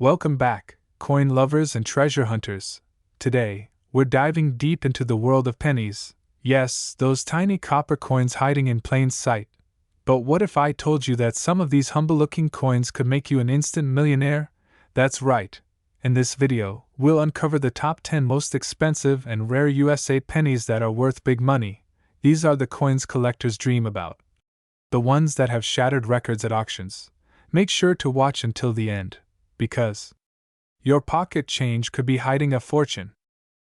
Welcome back, coin lovers and treasure hunters. Today, we're diving deep into the world of pennies. Yes, those tiny copper coins hiding in plain sight. But what if I told you that some of these humble-looking coins could make you an instant millionaire? That's right. In this video, we'll uncover the top 10 most expensive and rare USA pennies that are worth big money. These are the coins collectors dream about. The ones that have shattered records at auctions. Make sure to watch until the end, because your pocket change could be hiding a fortune.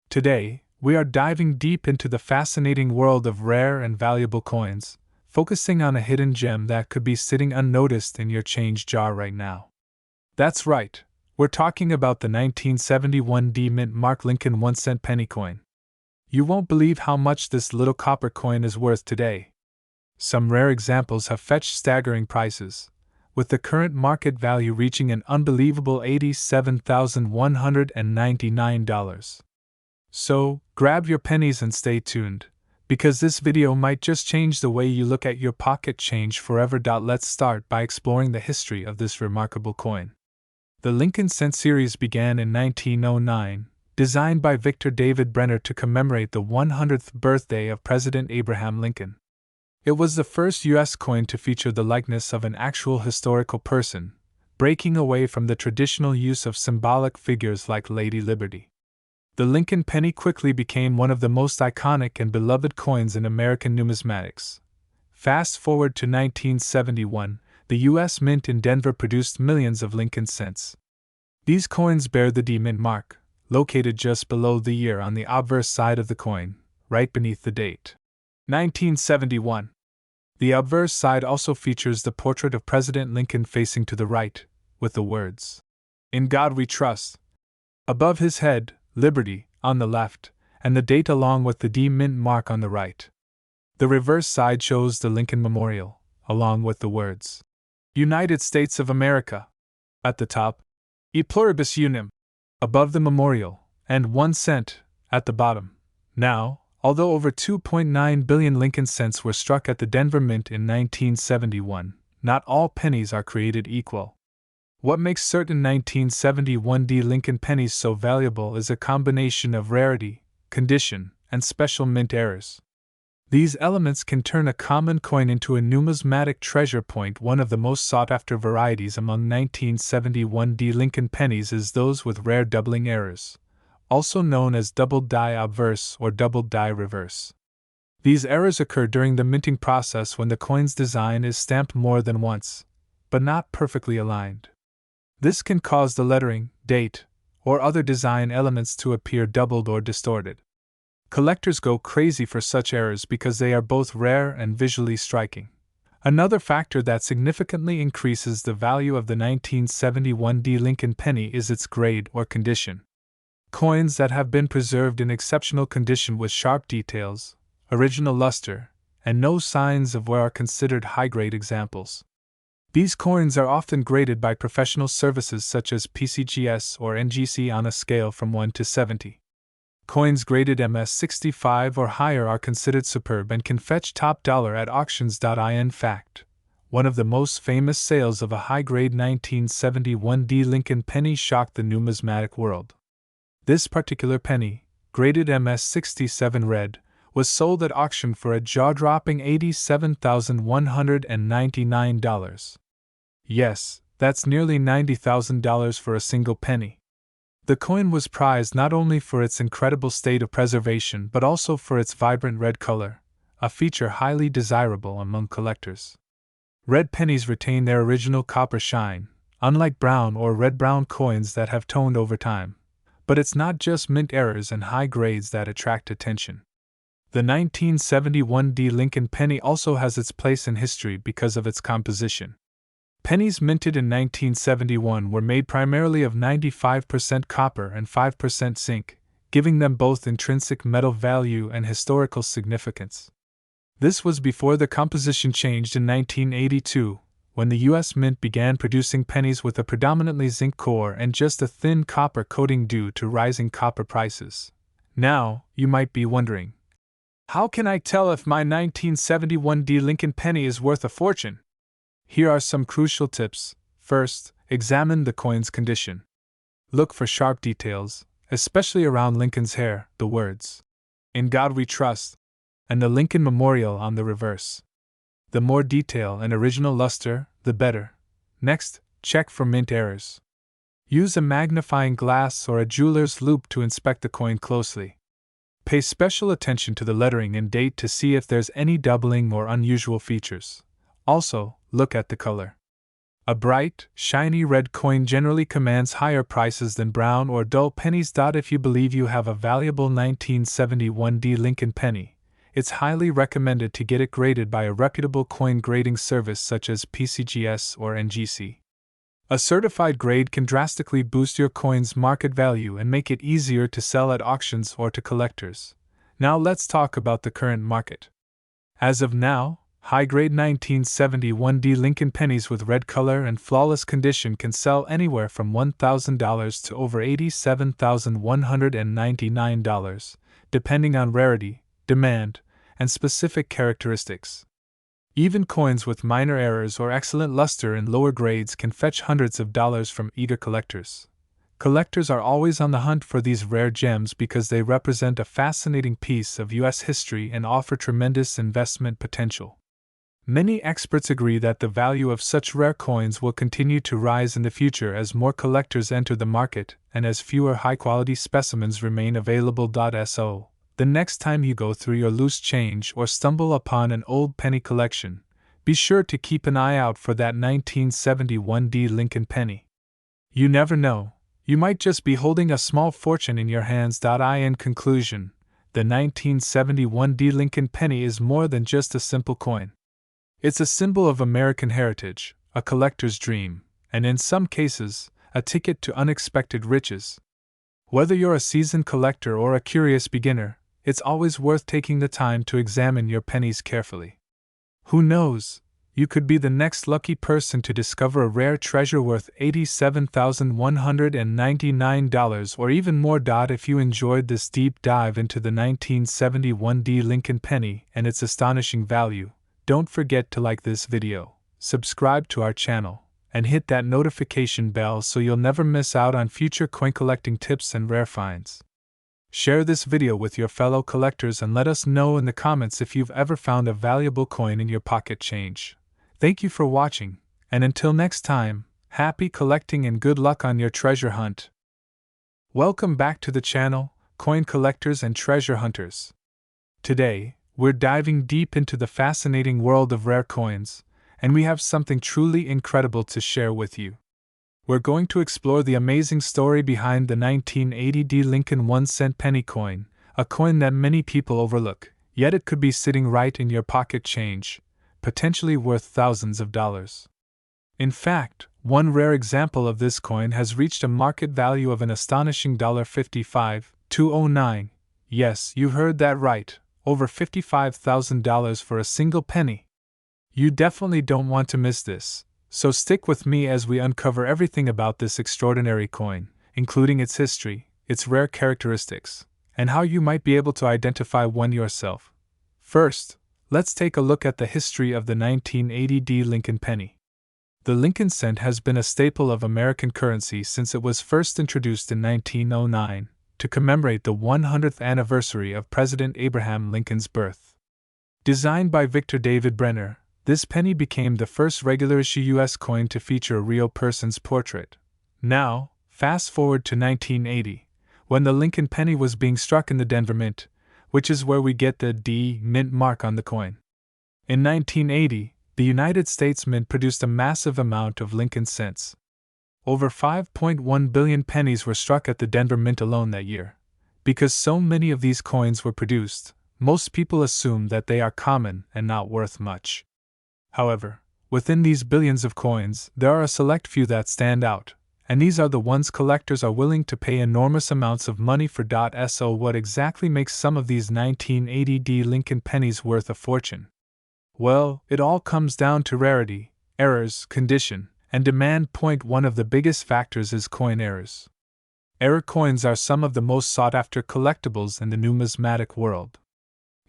Today, we are diving deep into the fascinating world of rare and valuable coins, focusing on a hidden gem that could be sitting unnoticed in your change jar right now. That's right, we're talking about the 1971 D Mint Mark Lincoln 1-cent penny coin. You won't believe how much this little copper coin is worth today. Some rare examples have fetched staggering prices, with the current market value reaching an unbelievable $87,199. So, grab your pennies and stay tuned, because this video might just change the way you look at your pocket change forever. Let's start by exploring the history of this remarkable coin. The Lincoln Cent series began in 1909, designed by Victor David Brenner to commemorate the 100th birthday of President Abraham Lincoln. It was the first U.S. coin to feature the likeness of an actual historical person, breaking away from the traditional use of symbolic figures like Lady Liberty. The Lincoln penny quickly became one of the most iconic and beloved coins in American numismatics. Fast forward to 1971, the U.S. Mint in Denver produced millions of Lincoln cents. These coins bear the D Mint mark, located just below the year on the obverse side of the coin, right beneath the date. 1971. The obverse side also features the portrait of President Lincoln facing to the right, with the words, "In God We Trust." Above his head, Liberty, on the left, and the date along with the D Mint mark on the right. The reverse side shows the Lincoln Memorial, along with the words, "United States of America." At the top, "E Pluribus Unum," above the memorial, and 1 cent, at the bottom. Now, although over 2.9 billion Lincoln cents were struck at the Denver Mint in 1971, not all pennies are created equal. What makes certain 1971 D Lincoln pennies so valuable is a combination of rarity, condition, and special mint errors. These elements can turn a common coin into a numismatic treasure point. One of the most sought-after varieties among 1971 D Lincoln pennies is those with rare doubling errors, also known as doubled die obverse or doubled die reverse. These errors occur during the minting process when the coin's design is stamped more than once, but not perfectly aligned. This can cause the lettering, date, or other design elements to appear doubled or distorted. Collectors go crazy for such errors because they are both rare and visually striking. Another factor that significantly increases the value of the 1971 D Lincoln penny is its grade or condition. Coins that have been preserved in exceptional condition with sharp details, original luster, and no signs of wear are considered high-grade examples. These coins are often graded by professional services such as PCGS or NGC on a scale from 1 to 70. Coins graded MS65 or higher are considered superb and can fetch top dollar at auctions. In fact, one of the most famous sales of a high-grade 1971 D Lincoln penny shocked the numismatic world. This particular penny, graded MS67 red, was sold at auction for a jaw-dropping $87,199. Yes, that's nearly $90,000 for a single penny. The coin was prized not only for its incredible state of preservation but also for its vibrant red color, a feature highly desirable among collectors. Red pennies retain their original copper shine, unlike brown or red-brown coins that have toned over time. But it's not just mint errors and high grades that attract attention. The 1971 D Lincoln penny also has its place in history because of its composition. Pennies minted in 1971 were made primarily of 95% copper and 5% zinc, giving them both intrinsic metal value and historical significance. This was before the composition changed in 1982, when the U.S. Mint began producing pennies with a predominantly zinc core and just a thin copper coating due to rising copper prices. Now, you might be wondering, how can I tell if my 1971 D Lincoln penny is worth a fortune? Here are some crucial tips. First, examine the coin's condition. Look for sharp details, especially around Lincoln's hair, the words, "In God We Trust," and the Lincoln Memorial on the reverse. The more detail and original luster, the better. Next, check for mint errors. Use a magnifying glass or a jeweler's loupe to inspect the coin closely. Pay special attention to the lettering and date to see if there's any doubling or unusual features. Also, look at the color. A bright, shiny red coin generally commands higher prices than brown or dull pennies. If you believe you have a valuable 1971 Lincoln penny, it's highly recommended to get it graded by a reputable coin grading service such as PCGS or NGC. A certified grade can drastically boost your coin's market value and make it easier to sell at auctions or to collectors. Now let's talk about the current market. As of now, high-grade 1971 Lincoln pennies with red color and flawless condition can sell anywhere from $1,000 to over $87,199, depending on rarity, demand, and specific characteristics. Even coins with minor errors or excellent luster in lower grades can fetch hundreds of dollars from eager collectors. Collectors are always on the hunt for these rare gems because they represent a fascinating piece of U.S. history and offer tremendous investment potential. Many experts agree that the value of such rare coins will continue to rise in the future as more collectors enter the market and as fewer high-quality specimens remain available. So, the next time you go through your loose change or stumble upon an old penny collection, be sure to keep an eye out for that 1971 Lincoln penny. You never know, you might just be holding a small fortune in your hands. In conclusion, the 1971 Lincoln penny is more than just a simple coin. It's a symbol of American heritage, a collector's dream, and in some cases, a ticket to unexpected riches. Whether you're a seasoned collector or a curious beginner, it's always worth taking the time to examine your pennies carefully. Who knows, you could be the next lucky person to discover a rare treasure worth $87,199 or even more. If you enjoyed this deep dive into the 1971 Lincoln penny and its astonishing value, don't forget to like this video, subscribe to our channel, and hit that notification bell so you'll never miss out on future coin collecting tips and rare finds. Share this video with your fellow collectors and let us know in the comments if you've ever found a valuable coin in your pocket change. Thank you for watching, and until next time, happy collecting and good luck on your treasure hunt. Welcome back to the channel, coin collectors and treasure hunters. Today, we're diving deep into the fascinating world of rare coins, and we have something truly incredible to share with you. We're going to explore the amazing story behind the 1980 Lincoln 1-cent penny coin, a coin that many people overlook, yet it could be sitting right in your pocket change, potentially worth thousands of dollars. In fact, one rare example of this coin has reached a market value of an astonishing $55,209. Yes, you heard that right, over $55,000 for a single penny. You definitely don't want to miss this. So stick with me as we uncover everything about this extraordinary coin, including its history, its rare characteristics, and how you might be able to identify one yourself. First, let's take a look at the history of the 1980 Lincoln penny. The Lincoln cent has been a staple of American currency since it was first introduced in 1909 to commemorate the 100th anniversary of President Abraham Lincoln's birth. Designed by Victor David Brenner, this penny became the first regular-issue U.S. coin to feature a real person's portrait. Now, fast forward to 1980, when the Lincoln penny was being struck in the Denver Mint, which is where we get the D Mint mark on the coin. In 1980, the United States Mint produced a massive amount of Lincoln cents. Over 5.1 billion pennies were struck at the Denver Mint alone that year. Because so many of these coins were produced, most people assume that they are common and not worth much. However, within these billions of coins, there are a select few that stand out, and these are the ones collectors are willing to pay enormous amounts of money for. So what exactly makes some of these 1980 Lincoln pennies worth a fortune? Well, it all comes down to rarity, errors, condition, and demand. One of the biggest factors is coin errors. Error coins are some of the most sought-after collectibles in the numismatic world.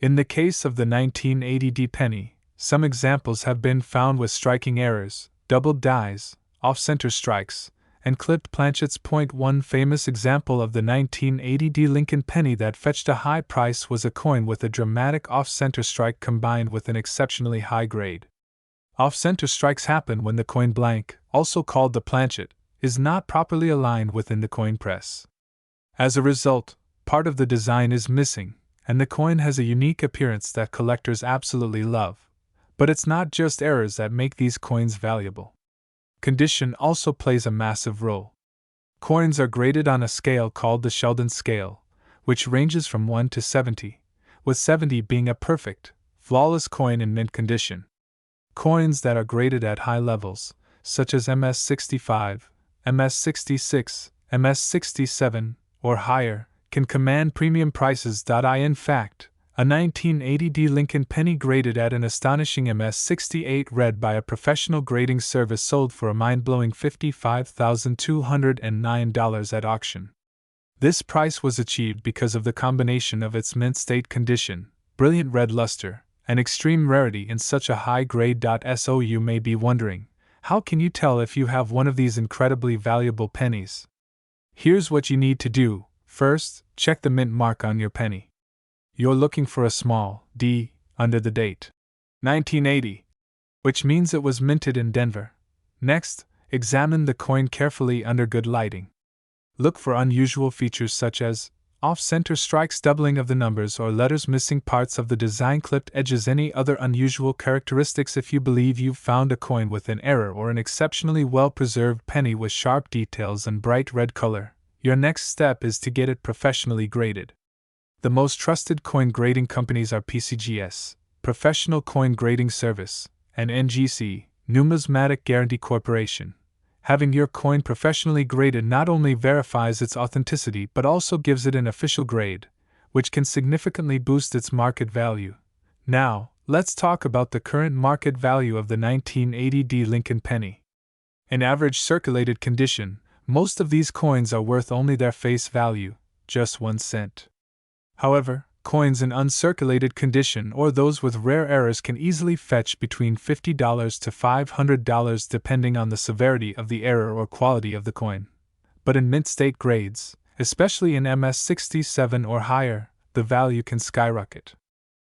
In the case of the 1980 penny, some examples have been found with striking errors, doubled dies, off-center strikes, and clipped planchets. One famous example of the 1980 Lincoln penny that fetched a high price was a coin with a dramatic off-center strike combined with an exceptionally high grade. Off-center strikes happen when the coin blank, also called the planchet, is not properly aligned within the coin press. As a result, part of the design is missing, and the coin has a unique appearance that collectors absolutely love. But it's not just errors that make these coins valuable. Condition also plays a massive role. Coins are graded on a scale called the Sheldon scale, which ranges from 1 to 70, with 70 being a perfect, flawless coin in mint condition. Coins that are graded at high levels, such as MS65, MS66, MS67, or higher, can command premium prices. In fact, a 1980 Lincoln penny graded at an astonishing MS68 read by a professional grading service sold for a mind-blowing $55,209 at auction. This price was achieved because of the combination of its mint state condition, brilliant red luster, and extreme rarity in such a high grade. So you may be wondering, how can you tell if you have one of these incredibly valuable pennies? Here's what you need to do. First, check the mint mark on your penny. You're looking for a small D under the date 1980, which means it was minted in Denver. Next, examine the coin carefully under good lighting. Look for unusual features such as off-center strikes, doubling of the numbers or letters, missing parts of the design, clipped edges, any other unusual characteristics. If you believe you've found a coin with an error or an exceptionally well-preserved penny with sharp details and bright red color, your next step is to get it professionally graded. The most trusted coin grading companies are PCGS, Professional Coin Grading Service, and NGC, Numismatic Guarantee Corporation. Having your coin professionally graded not only verifies its authenticity but also gives it an official grade, which can significantly boost its market value. Now, let's talk about the current market value of the 1980 Lincoln penny. In average circulated condition, most of these coins are worth only their face value, just 1 cent. However, coins in uncirculated condition or those with rare errors can easily fetch between $50 to $500 depending on the severity of the error or quality of the coin. But in mint state grades, especially in MS67 or higher, the value can skyrocket.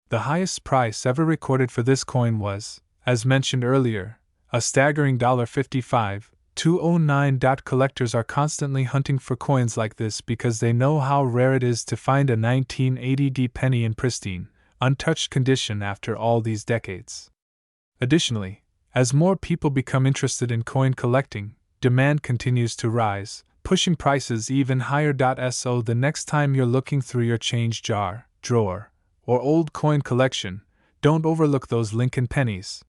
The highest price ever recorded for this coin was, as mentioned earlier, a staggering $55,209. Collectors are constantly hunting for coins like this because they know how rare it is to find a 1980 penny in pristine, untouched condition after all these decades. Additionally, as more people become interested in coin collecting, demand continues to rise, pushing prices even higher. So the next time you're looking through your change jar, drawer, or old coin collection, don't overlook those Lincoln pennies.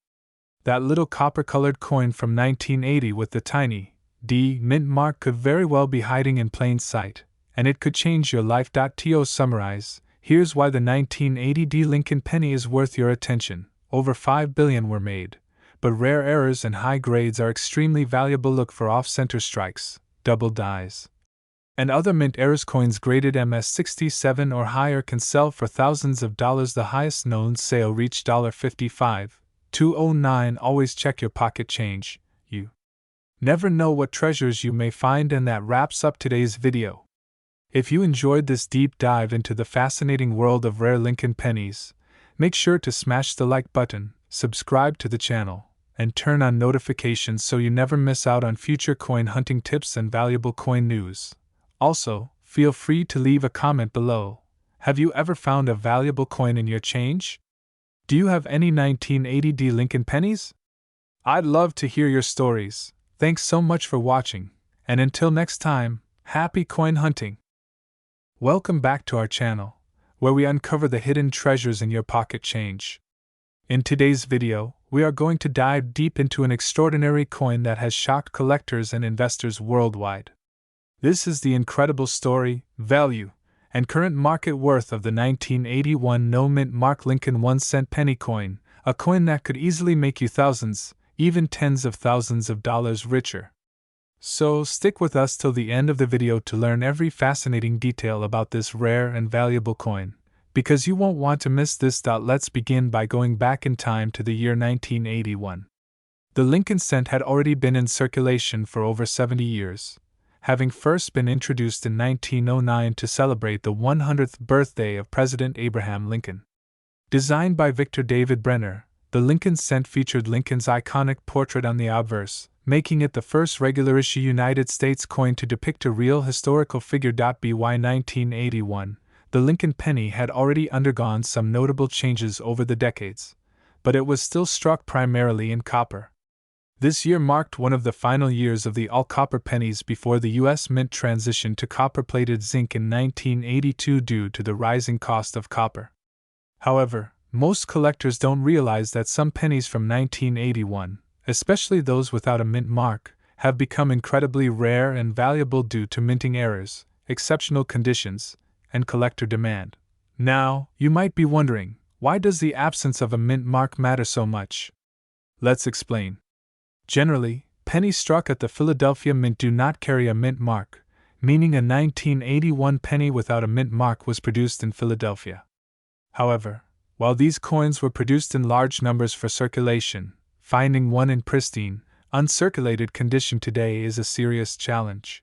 That little copper-colored coin from 1980 with the tiny D mint mark could very well be hiding in plain sight, and it could change your life. To summarize, here's why the 1980 Lincoln penny is worth your attention. Over 5 billion were made, but rare errors and high grades are extremely valuable. Look for off-center strikes, double dies, and other mint errors. Coins graded MS67 or higher can sell for thousands of dollars. The highest known sale reached $55,209. Always check your pocket change. You never know what treasures you may find. And that wraps up today's video. If you enjoyed this deep dive into the fascinating world of rare Lincoln pennies, make sure to smash the like button, subscribe to the channel, and turn on notifications so you never miss out on future coin hunting tips and valuable coin news. Also, feel free to leave a comment below. Have you ever found a valuable coin in your change? Do you have any 1980 Lincoln pennies? I'd love to hear your stories. Thanks so much for watching, and until next time, happy coin hunting! Welcome back to our channel, where we uncover the hidden treasures in your pocket change. In today's video, we are going to dive deep into an extraordinary coin that has shocked collectors and investors worldwide. This is the incredible story, value, and current market worth of the 1981 no-mint mark Lincoln 1-cent penny coin, a coin that could easily make you thousands, even tens of thousands of dollars richer. So stick with us till the end of the video to learn every fascinating detail about this rare and valuable coin, because you won't want to miss this. Let's begin by going back in time to the year 1981. The Lincoln cent had already been in circulation for over 70 years, having first been introduced in 1909 to celebrate the 100th birthday of President Abraham Lincoln. Designed by Victor David Brenner, the Lincoln cent featured Lincoln's iconic portrait on the obverse, making it the first regular-issue United States coin to depict a real historical figure. By 1981, the Lincoln penny had already undergone some notable changes over the decades, but it was still struck primarily in copper. This year marked one of the final years of the all-copper pennies before the U.S. Mint transitioned to copper-plated zinc in 1982 due to the rising cost of copper. However, most collectors don't realize that some pennies from 1981, especially those without a mint mark, have become incredibly rare and valuable due to minting errors, exceptional conditions, and collector demand. Now, you might be wondering, why does the absence of a mint mark matter so much? Let's explain. Generally, pennies struck at the Philadelphia Mint do not carry a mint mark, meaning a 1981 penny without a mint mark was produced in Philadelphia. However, while these coins were produced in large numbers for circulation, finding one in pristine, uncirculated condition today is a serious challenge.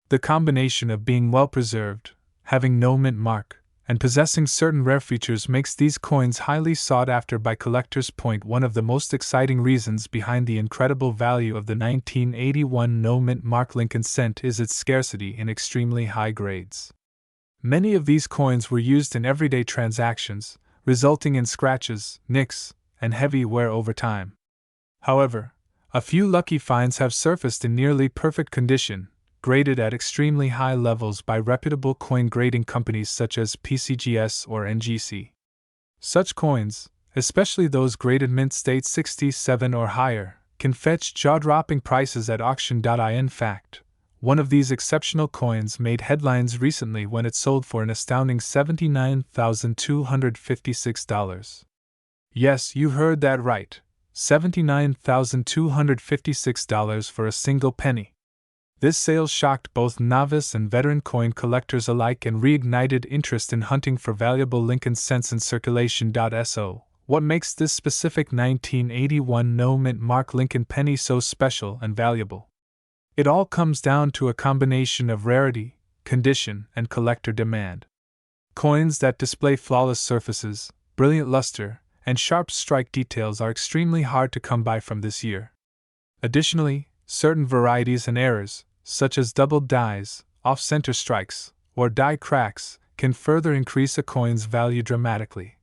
The combination of being well preserved, having no mint mark, and possessing certain rare features makes these coins highly sought after by collectors. One of the most exciting reasons behind the incredible value of the 1981 no mint mark Lincoln cent is its scarcity in extremely high grades. Many of these coins were used in everyday transactions, resulting in scratches, nicks, and heavy wear over time. However, a few lucky finds have surfaced in nearly perfect condition, graded at extremely high levels by reputable coin grading companies such as PCGS or NGC. Such coins, especially those graded mint state 67 or higher, can fetch jaw-dropping prices at auction. In fact, one of these exceptional coins made headlines recently when it sold for an astounding $79,256. Yes, you heard that right, $79,256 for a single penny. This sale shocked both novice and veteran coin collectors alike and reignited interest in hunting for valuable Lincoln cents in circulation. So, what makes this specific 1981 no mint mark Lincoln penny so special and valuable? It all comes down to a combination of rarity, condition, and collector demand. Coins that display flawless surfaces, brilliant luster, and sharp strike details are extremely hard to come by from this year. Additionally, certain varieties and errors, such as doubled dies, off-center strikes, or die cracks, can further increase a coin's value dramatically.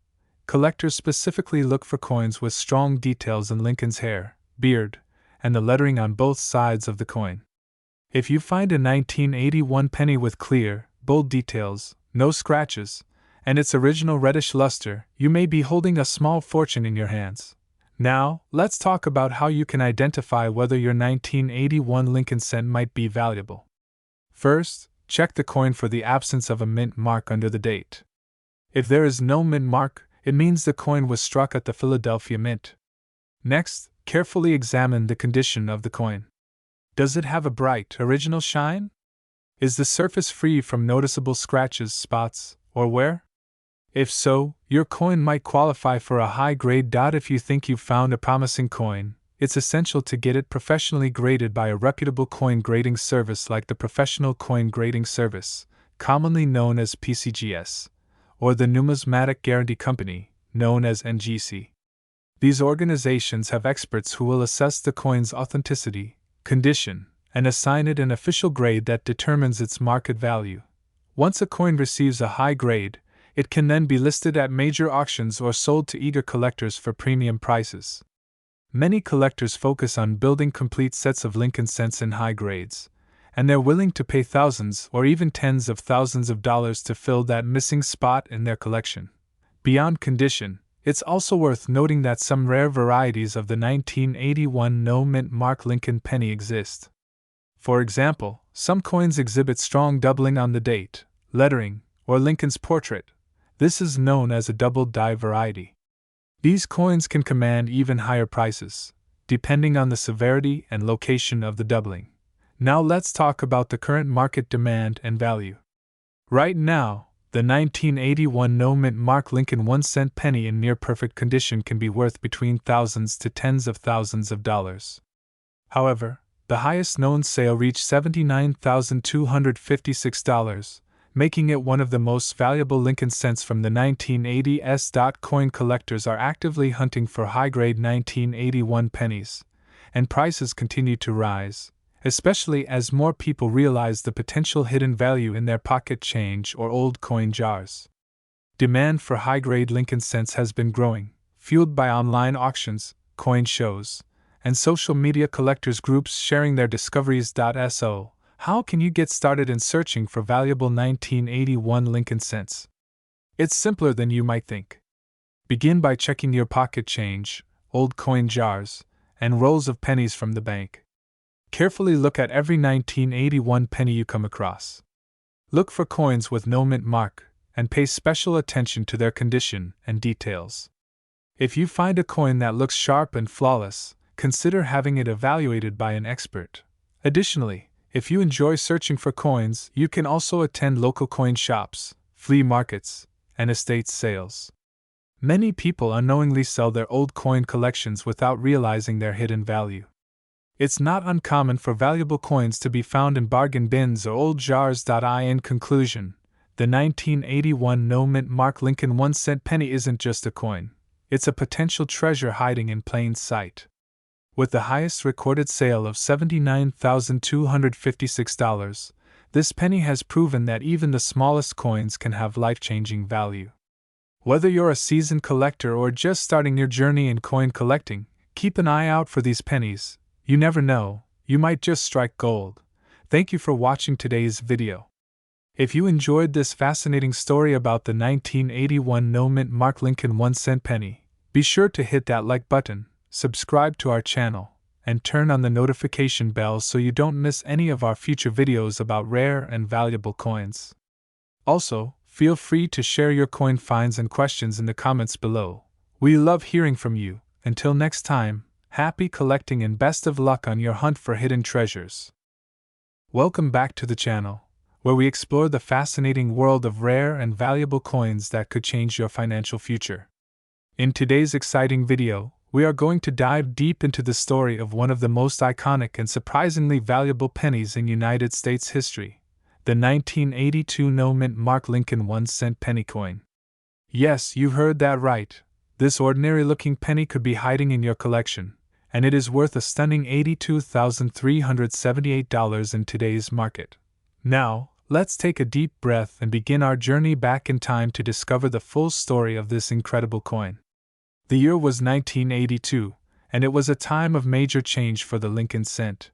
Collectors specifically look for coins with strong details in Lincoln's hair, beard, and the lettering on both sides of the coin. If you find a 1981 penny with clear, bold details, no scratches, and its original reddish luster, you may be holding a small fortune in your hands. Now, let's talk about how you can identify whether your 1981 Lincoln cent might be valuable. First, check the coin for the absence of a mint mark under the date. If there is no mint mark, it means the coin was struck at the Philadelphia Mint. Next, carefully examine the condition of the coin. Does it have a bright, original shine? Is the surface free from noticeable scratches, spots, or wear? If so, your coin might qualify for a high grade. If you think you've found a promising coin, it's essential to get it professionally graded by a reputable coin grading service like the Professional Coin Grading Service, commonly known as PCGS, or the Numismatic Guarantee Company, known as NGC. These organizations have experts who will assess the coin's authenticity, condition, and assign it an official grade that determines its market value. Once a coin receives a high grade, it can then be listed at major auctions or sold to eager collectors for premium prices. Many collectors focus on building complete sets of Lincoln cents in high grades, and they're willing to pay thousands or even tens of thousands of dollars to fill that missing spot in their collection. Beyond condition, it's also worth noting that some rare varieties of the 1981 no mint mark Lincoln penny exist. For example, some coins exhibit strong doubling on the date, lettering, or Lincoln's portrait. This is known as a doubled die variety. These coins can command even higher prices, depending on the severity and location of the doubling. Now let's talk about the current market demand and value. Right now, The 1981 no-mint mark Lincoln 1-cent penny in near-perfect condition can be worth between thousands to tens of thousands of dollars. However, the highest known sale reached $79,256, making it one of the most valuable Lincoln cents from the 1980s. Coin collectors are actively hunting for high-grade 1981 pennies, and prices continue to rise, especially as more people realize the potential hidden value in their pocket change or old coin jars. Demand for high-grade Lincoln cents has been growing, fueled by online auctions, coin shows, and social media collectors groups sharing their discoveries. So, how can you get started in searching for valuable 1981 Lincoln cents? It's simpler than you might think. Begin by checking your pocket change, old coin jars, and rolls of pennies from the bank. Carefully look at every 1981 penny you come across. Look for coins with no mint mark, and pay special attention to their condition and details. If you find a coin that looks sharp and flawless, consider having it evaluated by an expert. Additionally, if you enjoy searching for coins, you can also attend local coin shops, flea markets, and estate sales. Many people unknowingly sell their old coin collections without realizing their hidden value. It's not uncommon for valuable coins to be found in bargain bins or old jars. In conclusion, the 1981 no-mint mark Lincoln 1-cent penny isn't just a coin, it's a potential treasure hiding in plain sight. With the highest recorded sale of $79,256, this penny has proven that even the smallest coins can have life-changing value. Whether you're a seasoned collector or just starting your journey in coin collecting, keep an eye out for these pennies. You never know, you might just strike gold. Thank you for watching today's video. If you enjoyed this fascinating story about the 1981 no-mint mark Lincoln 1-cent penny, be sure to hit that like button, subscribe to our channel, and turn on the notification bell so you don't miss any of our future videos about rare and valuable coins. Also, feel free to share your coin finds and questions in the comments below. We love hearing from you. Until next time, happy collecting and best of luck on your hunt for hidden treasures. Welcome back to the channel, where we explore the fascinating world of rare and valuable coins that could change your financial future. In today's exciting video, we are going to dive deep into the story of one of the most iconic and surprisingly valuable pennies in United States history, the 1982 no-mint mark Lincoln 1-cent penny coin. Yes, you heard that right. This ordinary-looking penny could be hiding in your collection, and it is worth a stunning $82,378 in today's market. Now, let's take a deep breath and begin our journey back in time to discover the full story of this incredible coin. The year was 1982, and it was a time of major change for the Lincoln cent.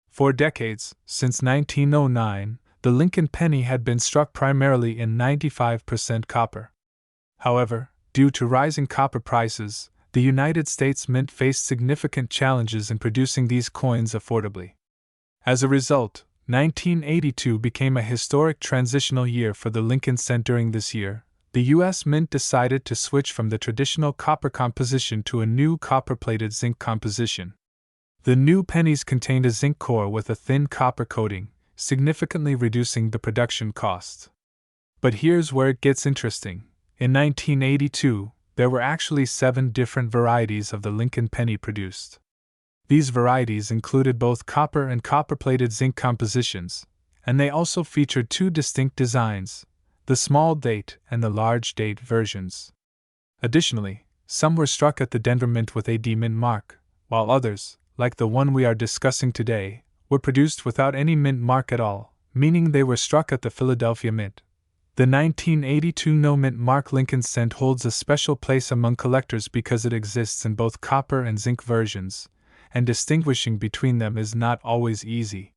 For decades, since 1909, the Lincoln penny had been struck primarily in 95% copper. However, due to rising copper prices, the United States Mint faced significant challenges in producing these coins affordably. As a result, 1982 became a historic transitional year for the Lincoln cent. During this year, the U.S. Mint decided to switch from the traditional copper composition to a new copper-plated zinc composition. The new pennies contained a zinc core with a thin copper coating, significantly reducing the production cost. But here's where it gets interesting. In 1982, there were actually 7 different varieties of the Lincoln penny produced. These varieties included both copper and copper-plated zinc compositions, and they also featured 2 distinct designs, the small date and the large date versions. Additionally, some were struck at the Denver Mint with a D mint mark, while others, like the one we are discussing today, were produced without any mint mark at all, meaning they were struck at the Philadelphia Mint. The 1982 no-mint mark Lincoln cent holds a special place among collectors because it exists in both copper and zinc versions, and distinguishing between them is not always easy.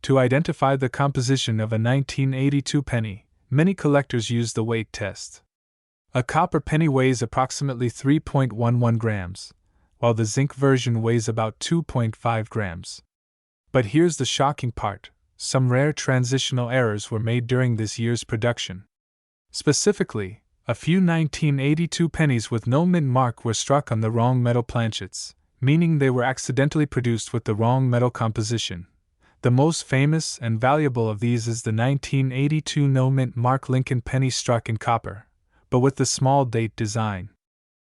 To identify the composition of a 1982 penny, many collectors use the weight test. A copper penny weighs approximately 3.11 grams, while the zinc version weighs about 2.5 grams. But here's the shocking part. Some rare transitional errors were made during this year's production. Specifically, a few 1982 pennies with no mint mark were struck on the wrong metal planchets, meaning they were accidentally produced with the wrong metal composition. The most famous and valuable of these is the 1982 no-mint Mark Lincoln penny struck in copper, but with the small date design.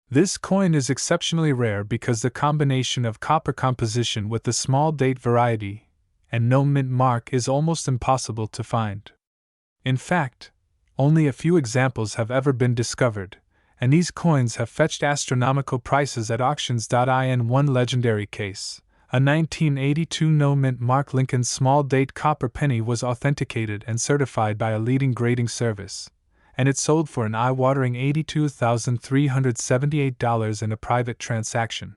This coin is exceptionally rare because the combination of copper composition with the small date variety and no-mint mark is almost impossible to find. In fact, only a few examples have ever been discovered, and these coins have fetched astronomical prices at auctions. In one legendary case, a 1982 no-mint Mark Lincoln small date copper penny was authenticated and certified by a leading grading service, and it sold for an eye-watering $82,378 in a private transaction.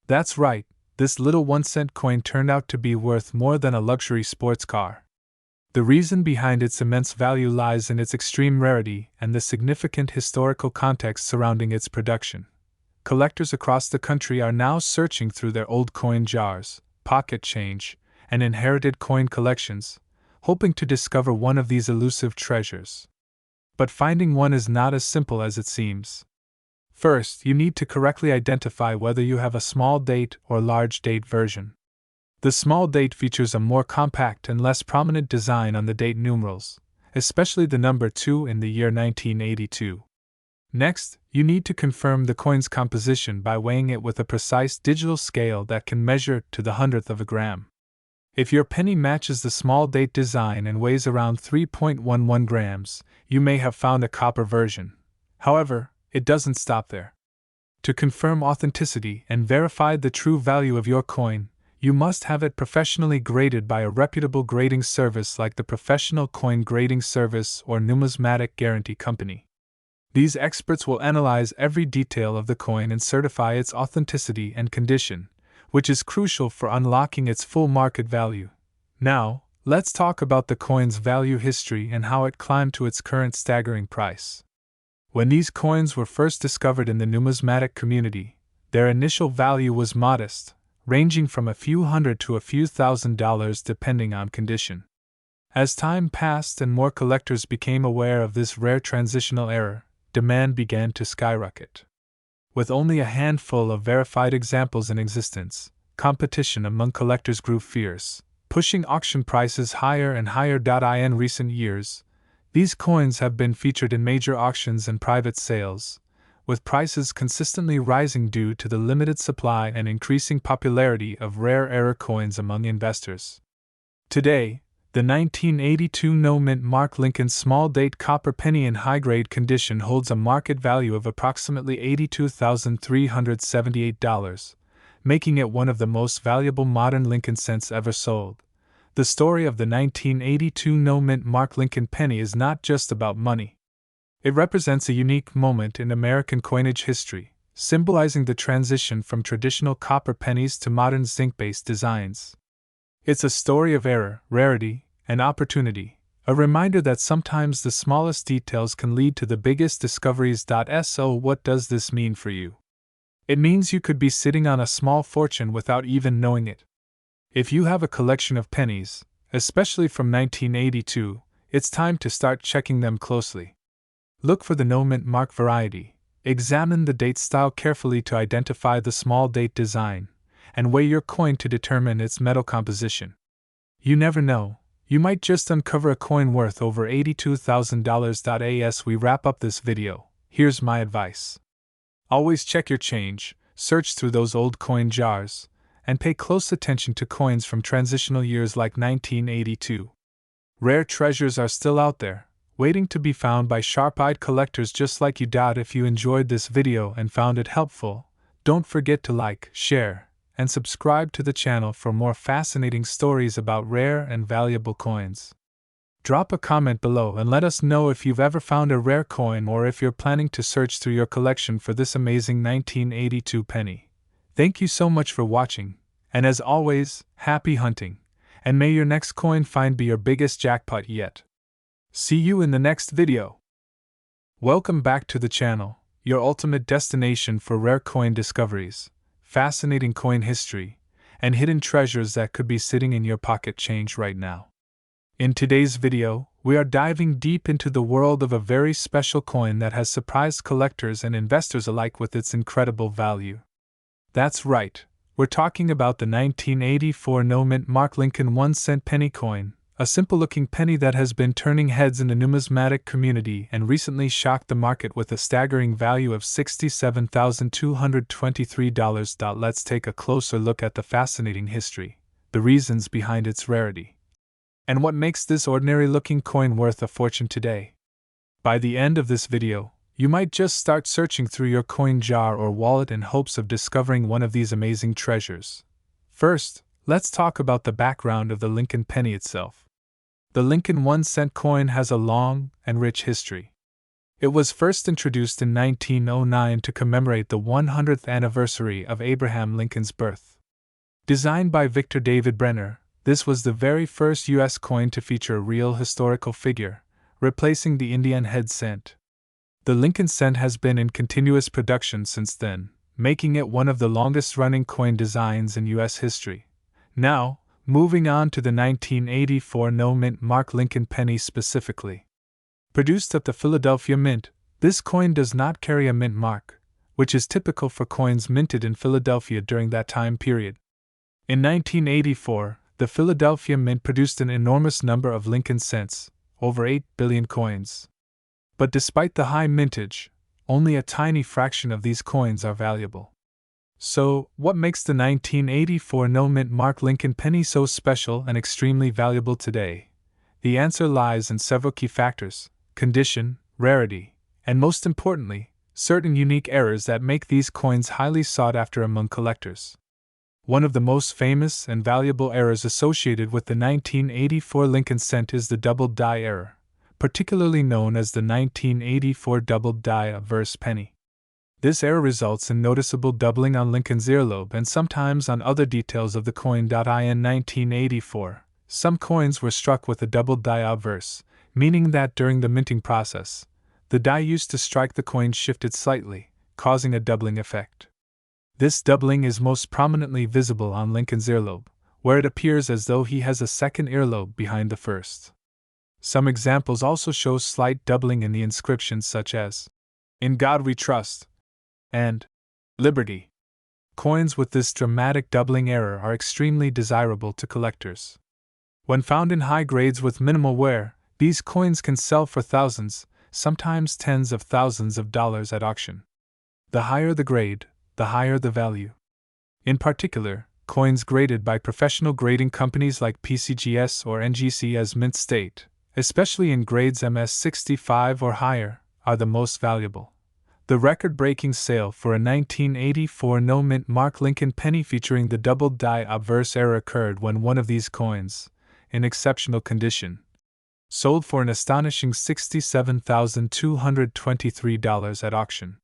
That's right, this little 1-cent coin turned out to be worth more than a luxury sports car. The reason behind its immense value lies in its extreme rarity and the significant historical context surrounding its production. Collectors across the country are now searching through their old coin jars, pocket change, and inherited coin collections, hoping to discover one of these elusive treasures. But finding one is not as simple as it seems. First, you need to correctly identify whether you have a small date or large date version. The small date features a more compact and less prominent design on the date numerals, especially the number 2 in the year 1982. Next, you need to confirm the coin's composition by weighing it with a precise digital scale that can measure to the hundredth of a gram. If your penny matches the small date design and weighs around 3.11 grams, you may have found a copper version. However, it doesn't stop there. To confirm authenticity and verify the true value of your coin, you must have it professionally graded by a reputable grading service like the Professional Coin Grading Service or Numismatic Guarantee Company. These experts will analyze every detail of the coin and certify its authenticity and condition, which is crucial for unlocking its full market value. Now, let's talk about the coin's value history and how it climbed to its current staggering price. When these coins were first discovered in the numismatic community, their initial value was modest, ranging from a few hundred to a few $1,000s depending on condition. As time passed and more collectors became aware of this rare transitional error, demand began to skyrocket. With only a handful of verified examples in existence, competition among collectors grew fierce, pushing auction prices higher and higher. In recent years, these coins have been featured in major auctions and private sales, with prices consistently rising due to the limited supply and increasing popularity of rare error coins among investors. Today, the 1982 no-mint Mark Lincoln small date copper penny in high-grade condition holds a market value of approximately $82,378, making it one of the most valuable modern Lincoln cents ever sold. The story of the 1982 no-mint Mark Lincoln penny is not just about money. It represents a unique moment in American coinage history, symbolizing the transition from traditional copper pennies to modern zinc-based designs. It's a story of error, rarity, and opportunity, a reminder that sometimes the smallest details can lead to the biggest discoveries. So what does this mean for you? It means you could be sitting on a small fortune without even knowing it. If you have a collection of pennies, especially from 1982, it's time to start checking them closely. Look for the no-mint mark variety, examine the date style carefully to identify the small date design, and weigh your coin to determine its metal composition. You never know, you might just uncover a coin worth over $82,000. As we wrap up this video, here's my advice. Always check your change, search through those old coin jars, and pay close attention to coins from transitional years like 1982. Rare treasures are still out there, waiting to be found by sharp-eyed collectors just like you. If you enjoyed this video and found it helpful, don't forget to like, share, and subscribe to the channel for more fascinating stories about rare and valuable coins. Drop a comment below and let us know if you've ever found a rare coin or if you're planning to search through your collection for this amazing 1982 penny. Thank you so much for watching, and as always, happy hunting, and may your next coin find be your biggest jackpot yet. See you in the next video. Welcome back to the channel, your ultimate destination for rare coin discoveries, fascinating coin history, and hidden treasures that could be sitting in your pocket change right now. In today's video, we are diving deep into the world of a very special coin that has surprised collectors and investors alike with its incredible value. That's right, We're talking about the 1984 no-mint mark Lincoln 1-cent penny coin, a simple-looking penny that has been turning heads in the numismatic community and recently shocked the market with a staggering value of $67,223. Let's take a closer look at the fascinating history, the reasons behind its rarity, and what makes this ordinary-looking coin worth a fortune today. By the end of this video, you might just start searching through your coin jar or wallet in hopes of discovering one of these amazing treasures. First, let's talk about the background of the Lincoln penny itself. The Lincoln 1-cent coin has a long and rich history. It was first introduced in 1909 to commemorate the 100th anniversary of Abraham Lincoln's birth. Designed by Victor David Brenner, this was the very first U.S. coin to feature a real historical figure, replacing the Indian head cent. The Lincoln cent has been in continuous production since then, making it one of the longest-running coin designs in U.S. history. Now, moving on to the 1984 no-mint mark Lincoln penny specifically. Produced at the Philadelphia Mint, this coin does not carry a mint mark, which is typical for coins minted in Philadelphia during that time period. In 1984, the Philadelphia Mint produced an enormous number of Lincoln cents, over 8 billion coins. But despite the high mintage, only a tiny fraction of these coins are valuable. So, what makes the 1984 no-mint mark Lincoln penny so special and extremely valuable today? The answer lies in several key factors: condition, rarity, and most importantly, certain unique errors that make these coins highly sought after among collectors. One of the most famous and valuable errors associated with the 1984 Lincoln cent is the doubled die error, particularly known as the 1984 doubled die obverse penny. This error results in noticeable doubling on Lincoln's earlobe and sometimes on other details of the coin. In 1984, some coins were struck with a doubled die obverse, meaning that during the minting process, the die used to strike the coin shifted slightly, causing a doubling effect. This doubling is most prominently visible on Lincoln's earlobe, where it appears as though he has a second earlobe behind the first. Some examples also show slight doubling in the inscriptions, such as, "In God We Trust," and "Liberty." Coins with this dramatic doubling error are extremely desirable to collectors. When found in high grades with minimal wear, these coins can sell for thousands, sometimes tens of thousands of dollars at auction. The higher the grade, the higher the value. In particular, coins graded by professional grading companies like PCGS or NGC as mint state, especially in grades MS65 or higher, are the most valuable. The record-breaking sale for a 1984 no-mint mark Lincoln penny featuring the doubled die obverse error occurred when one of these coins, in exceptional condition, sold for an astonishing $67,223 at auction.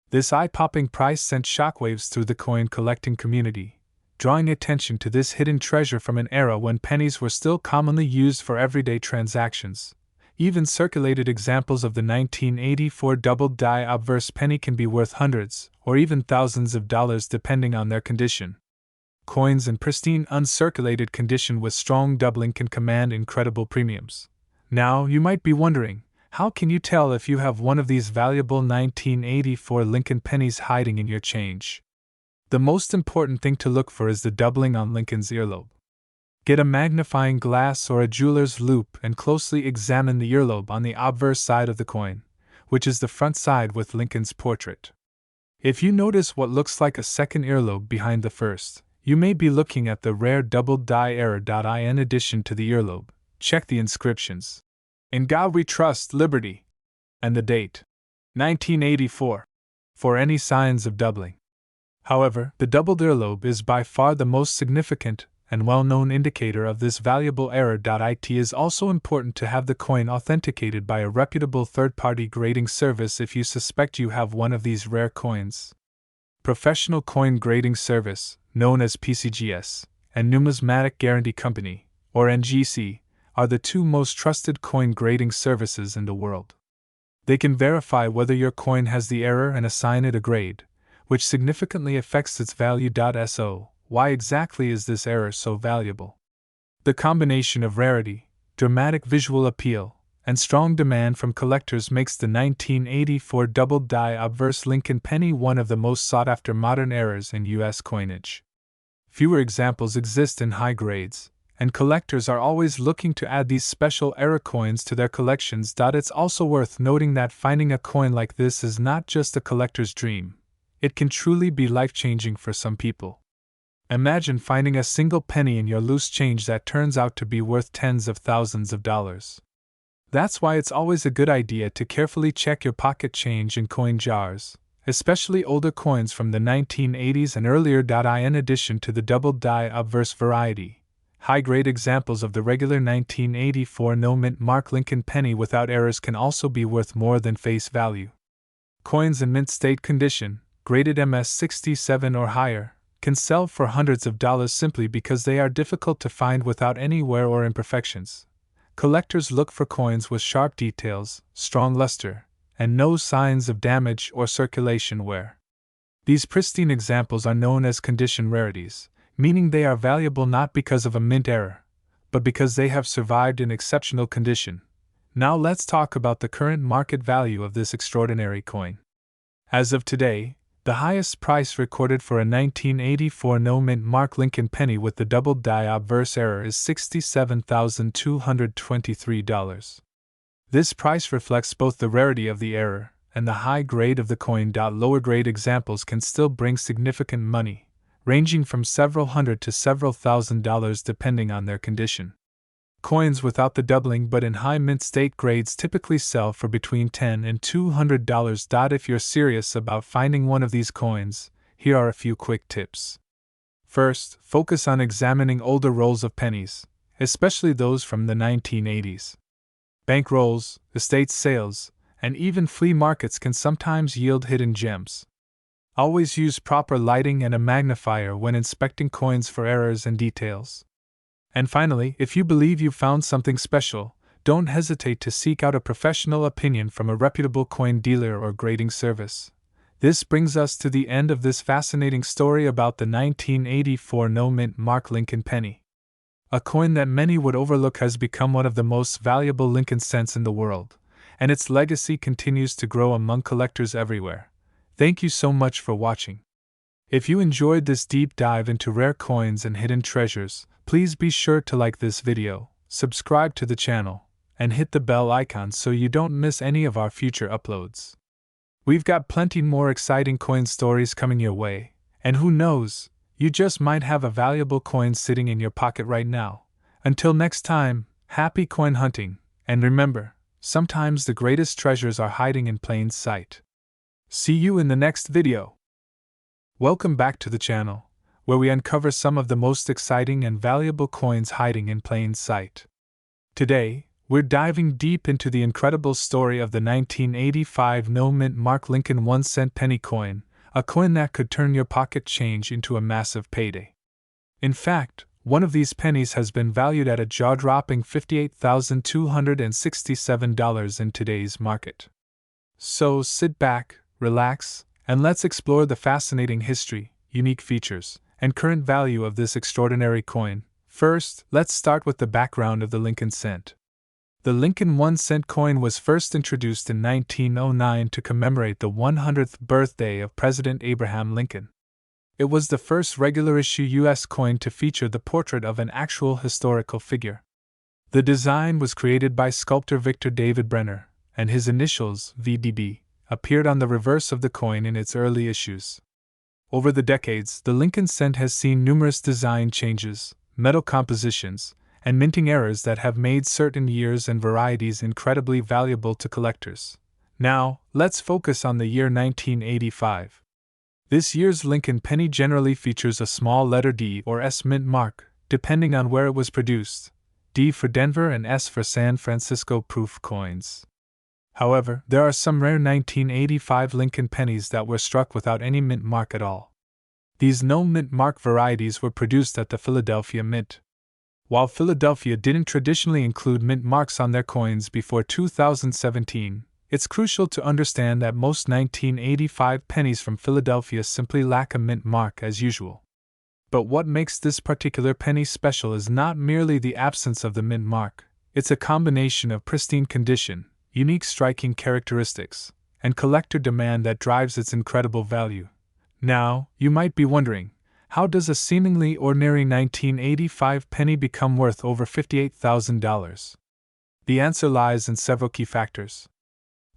This eye-popping price sent shockwaves through the coin collecting community, drawing attention to this hidden treasure from an era when pennies were still commonly used for everyday transactions. Even circulated examples of the 1984 doubled die obverse penny can be worth hundreds or even thousands of dollars depending on their condition. Coins in pristine uncirculated condition with strong doubling can command incredible premiums. Now, you might be wondering, how can you tell if you have one of these valuable 1984 Lincoln pennies hiding in your change? The most important thing to look for is the doubling on Lincoln's earlobe. Get a magnifying glass or a jeweler's loupe and closely examine the earlobe on the obverse side of the coin, which is the front side with Lincoln's portrait. If you notice what looks like a second earlobe behind the first, you may be looking at the rare doubled die error. In addition to the earlobe, check the inscriptions. "In God We Trust, Liberty," and the date, 1984, for any signs of doubling. However, the doubled earlobe is by far the most significant and well-known indicator of this valuable error. It is also important to have the coin authenticated by a reputable third-party grading service if you suspect you have one of these rare coins. Professional Coin Grading Service, known as PCGS, and Numismatic Guarantee Company, or NGC, are the two most trusted coin grading services in the world. They can verify whether your coin has the error and assign it a grade, which significantly affects its value. So, why exactly is this error so valuable? The combination of rarity, dramatic visual appeal, and strong demand from collectors makes the 1984 doubled die obverse Lincoln penny one of the most sought-after modern errors in U.S. coinage. Fewer examples exist in high grades, and collectors are always looking to add these special era coins to their collections. It's also worth noting that finding a coin like this is not just a collector's dream. It can truly be life-changing for some people. Imagine finding a single penny in your loose change that turns out to be worth tens of thousands of dollars. That's why it's always a good idea to carefully check your pocket change in coin jars, especially older coins from the 1980s and earlier. In addition to the double-die obverse variety, high-grade examples of the regular 1984 no-mint mark Lincoln penny without errors can also be worth more than face value. Coins in mint state condition, graded MS-67 or higher, can sell for hundreds of dollars simply because they are difficult to find without any wear or imperfections. Collectors look for coins with sharp details, strong luster, and no signs of damage or circulation wear. These pristine examples are known as condition rarities, meaning they are valuable not because of a mint error, but because they have survived in exceptional condition. Now let's talk about the current market value of this extraordinary coin. As of today, the highest price recorded for a 1984 no-mint mark Lincoln penny with the double-die obverse error is $67,223. This price reflects both the rarity of the error and the high grade of the coin. Lower-grade examples can still bring significant money, ranging from several hundred to several $1,000s depending on their condition. Coins without the doubling but in high mint state grades typically sell for between $10 and $200. If you're serious about finding one of these coins, here are a few quick tips. First, focus on examining older rolls of pennies, especially those from the 1980s. Bank rolls, estate sales, and even flea markets can sometimes yield hidden gems. Always use proper lighting and a magnifier when inspecting coins for errors and details. And finally, if you believe you've found something special, don't hesitate to seek out a professional opinion from a reputable coin dealer or grading service. This brings us to the end of this fascinating story about the 1984 no-mint mark Lincoln penny. A coin that many would overlook has become one of the most valuable Lincoln cents in the world, and its legacy continues to grow among collectors everywhere. Thank you so much for watching. If you enjoyed this deep dive into rare coins and hidden treasures, please be sure to like this video, subscribe to the channel, and hit the bell icon so you don't miss any of our future uploads. We've got plenty more exciting coin stories coming your way, and who knows, you just might have a valuable coin sitting in your pocket right now. Until next time, happy coin hunting, and remember, sometimes the greatest treasures are hiding in plain sight. See you in the next video. Welcome back to the channel, where we uncover some of the most exciting and valuable coins hiding in plain sight. Today, we're diving deep into the incredible story of the 1985 no-mint mark Lincoln 1-cent penny coin, a coin that could turn your pocket change into a massive payday. In fact, one of these pennies has been valued at a jaw-dropping $58,267 in today's market. So sit back, relax, and let's explore the fascinating history, unique features, and current value of this extraordinary coin. First, let's start with the background of the Lincoln cent. The Lincoln 1-cent coin was first introduced in 1909 to commemorate the 100th birthday of President Abraham Lincoln. It was the first regular-issue U.S. coin to feature the portrait of an actual historical figure. The design was created by sculptor Victor David Brenner, and his initials, VDB, appeared on the reverse of the coin in its early issues. Over the decades, the Lincoln cent has seen numerous design changes, metal compositions, and minting errors that have made certain years and varieties incredibly valuable to collectors. Now, let's focus on the year 1985. This year's Lincoln penny generally features a small letter D or S mint mark, depending on where it was produced, D for Denver and S for San Francisco proof coins. However, there are some rare 1985 Lincoln pennies that were struck without any mint mark at all. These no-mint mark varieties were produced at the Philadelphia Mint. While Philadelphia didn't traditionally include mint marks on their coins before 2017, it's crucial to understand that most 1985 pennies from Philadelphia simply lack a mint mark as usual. But what makes this particular penny special is not merely the absence of the mint mark, it's a combination of pristine condition, unique striking characteristics, and collector demand that drives its incredible value. Now, you might be wondering, How does a seemingly ordinary 1985 penny become worth over $58,000? The answer lies in several key factors.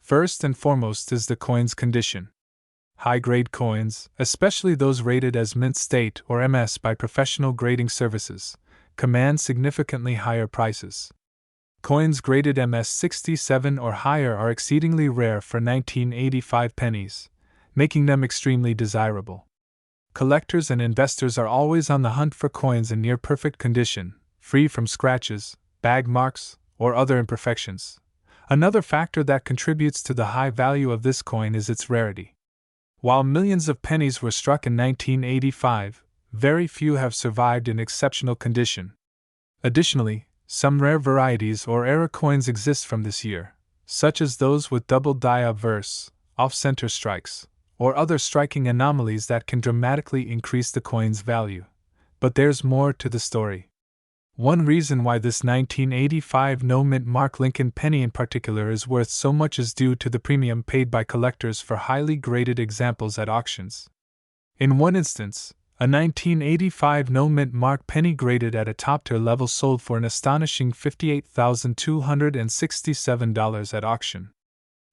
First and foremost is the coin's condition. High-grade coins, especially those rated as mint state or MS by professional grading services, command significantly higher prices. Coins graded MS 67 or higher are exceedingly rare for 1985 pennies, making them extremely desirable. Collectors and investors are always on the hunt for coins in near-perfect condition, free from scratches, bag marks, or other imperfections. Another factor that contributes to the high value of this coin is its rarity. While millions of pennies were struck in 1985, very few have survived in exceptional condition. Additionally, some rare varieties or error coins exist from this year, such as those with double die obverse, off-center strikes, or other striking anomalies that can dramatically increase the coin's value. But there's more to the story. One reason why this 1985 no-mint mark Lincoln penny in particular is worth so much is due to the premium paid by collectors for highly graded examples at auctions. In one instance, a 1985 no-mint mark penny graded at a top-tier level sold for an astonishing $58,267 at auction.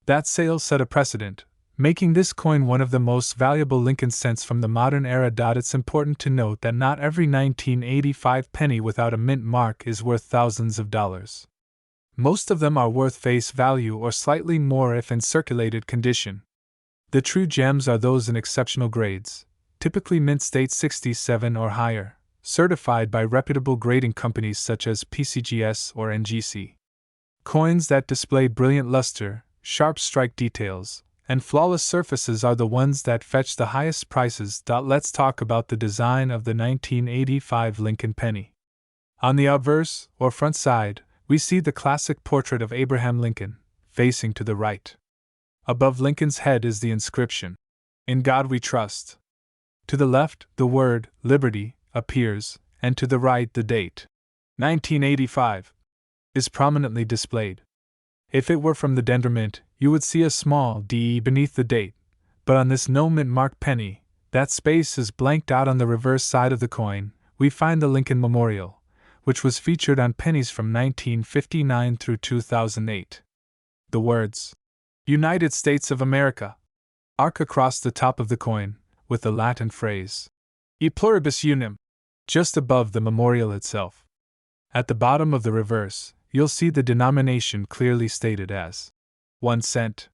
That sale set a precedent, making this coin one of the most valuable Lincoln cents from the modern era. It's important to note that not every 1985 penny without a mint mark is worth thousands of dollars. Most of them are worth face value or slightly more if in circulated condition. The true gems are those in exceptional grades, typically mint state 67 or higher, certified by reputable grading companies such as PCGS or NGC. Coins that display brilliant luster, sharp strike details, and flawless surfaces are the ones that fetch the highest prices. Let's talk about the design of the 1985 Lincoln penny. On the obverse, or front side, we see the classic portrait of Abraham Lincoln, facing to the right. Above Lincoln's head is the inscription, "In God We Trust." To the left, the word, Liberty, appears, and to the right the date, 1985, is prominently displayed. If it were from the Denver Mint, you would see a small D beneath the date, but on this no-mint mark penny, that space is blanked out. On the reverse side of the coin, we find the Lincoln Memorial, which was featured on pennies from 1959 through 2008. The words, "United States of America," arc across the top of the coin, with the Latin phrase, "E pluribus unum," just above the memorial itself. At the bottom of the reverse, you'll see the denomination clearly stated as 1 cent.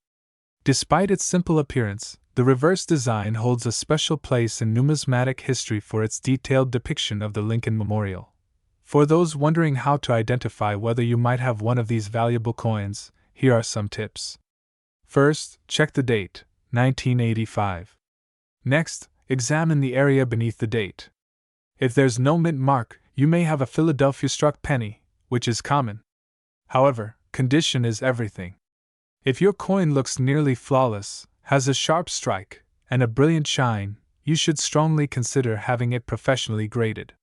Despite its simple appearance, the reverse design holds a special place in numismatic history for its detailed depiction of the Lincoln Memorial. For those wondering how to identify whether you might have one of these valuable coins, here are some tips. First, check the date, 1985. Next, examine the area beneath the date. If there's no mint mark, you may have a Philadelphia struck penny, which is common. However, condition is everything. If your coin looks nearly flawless, has a sharp strike, and a brilliant shine, you should strongly consider having it professionally graded.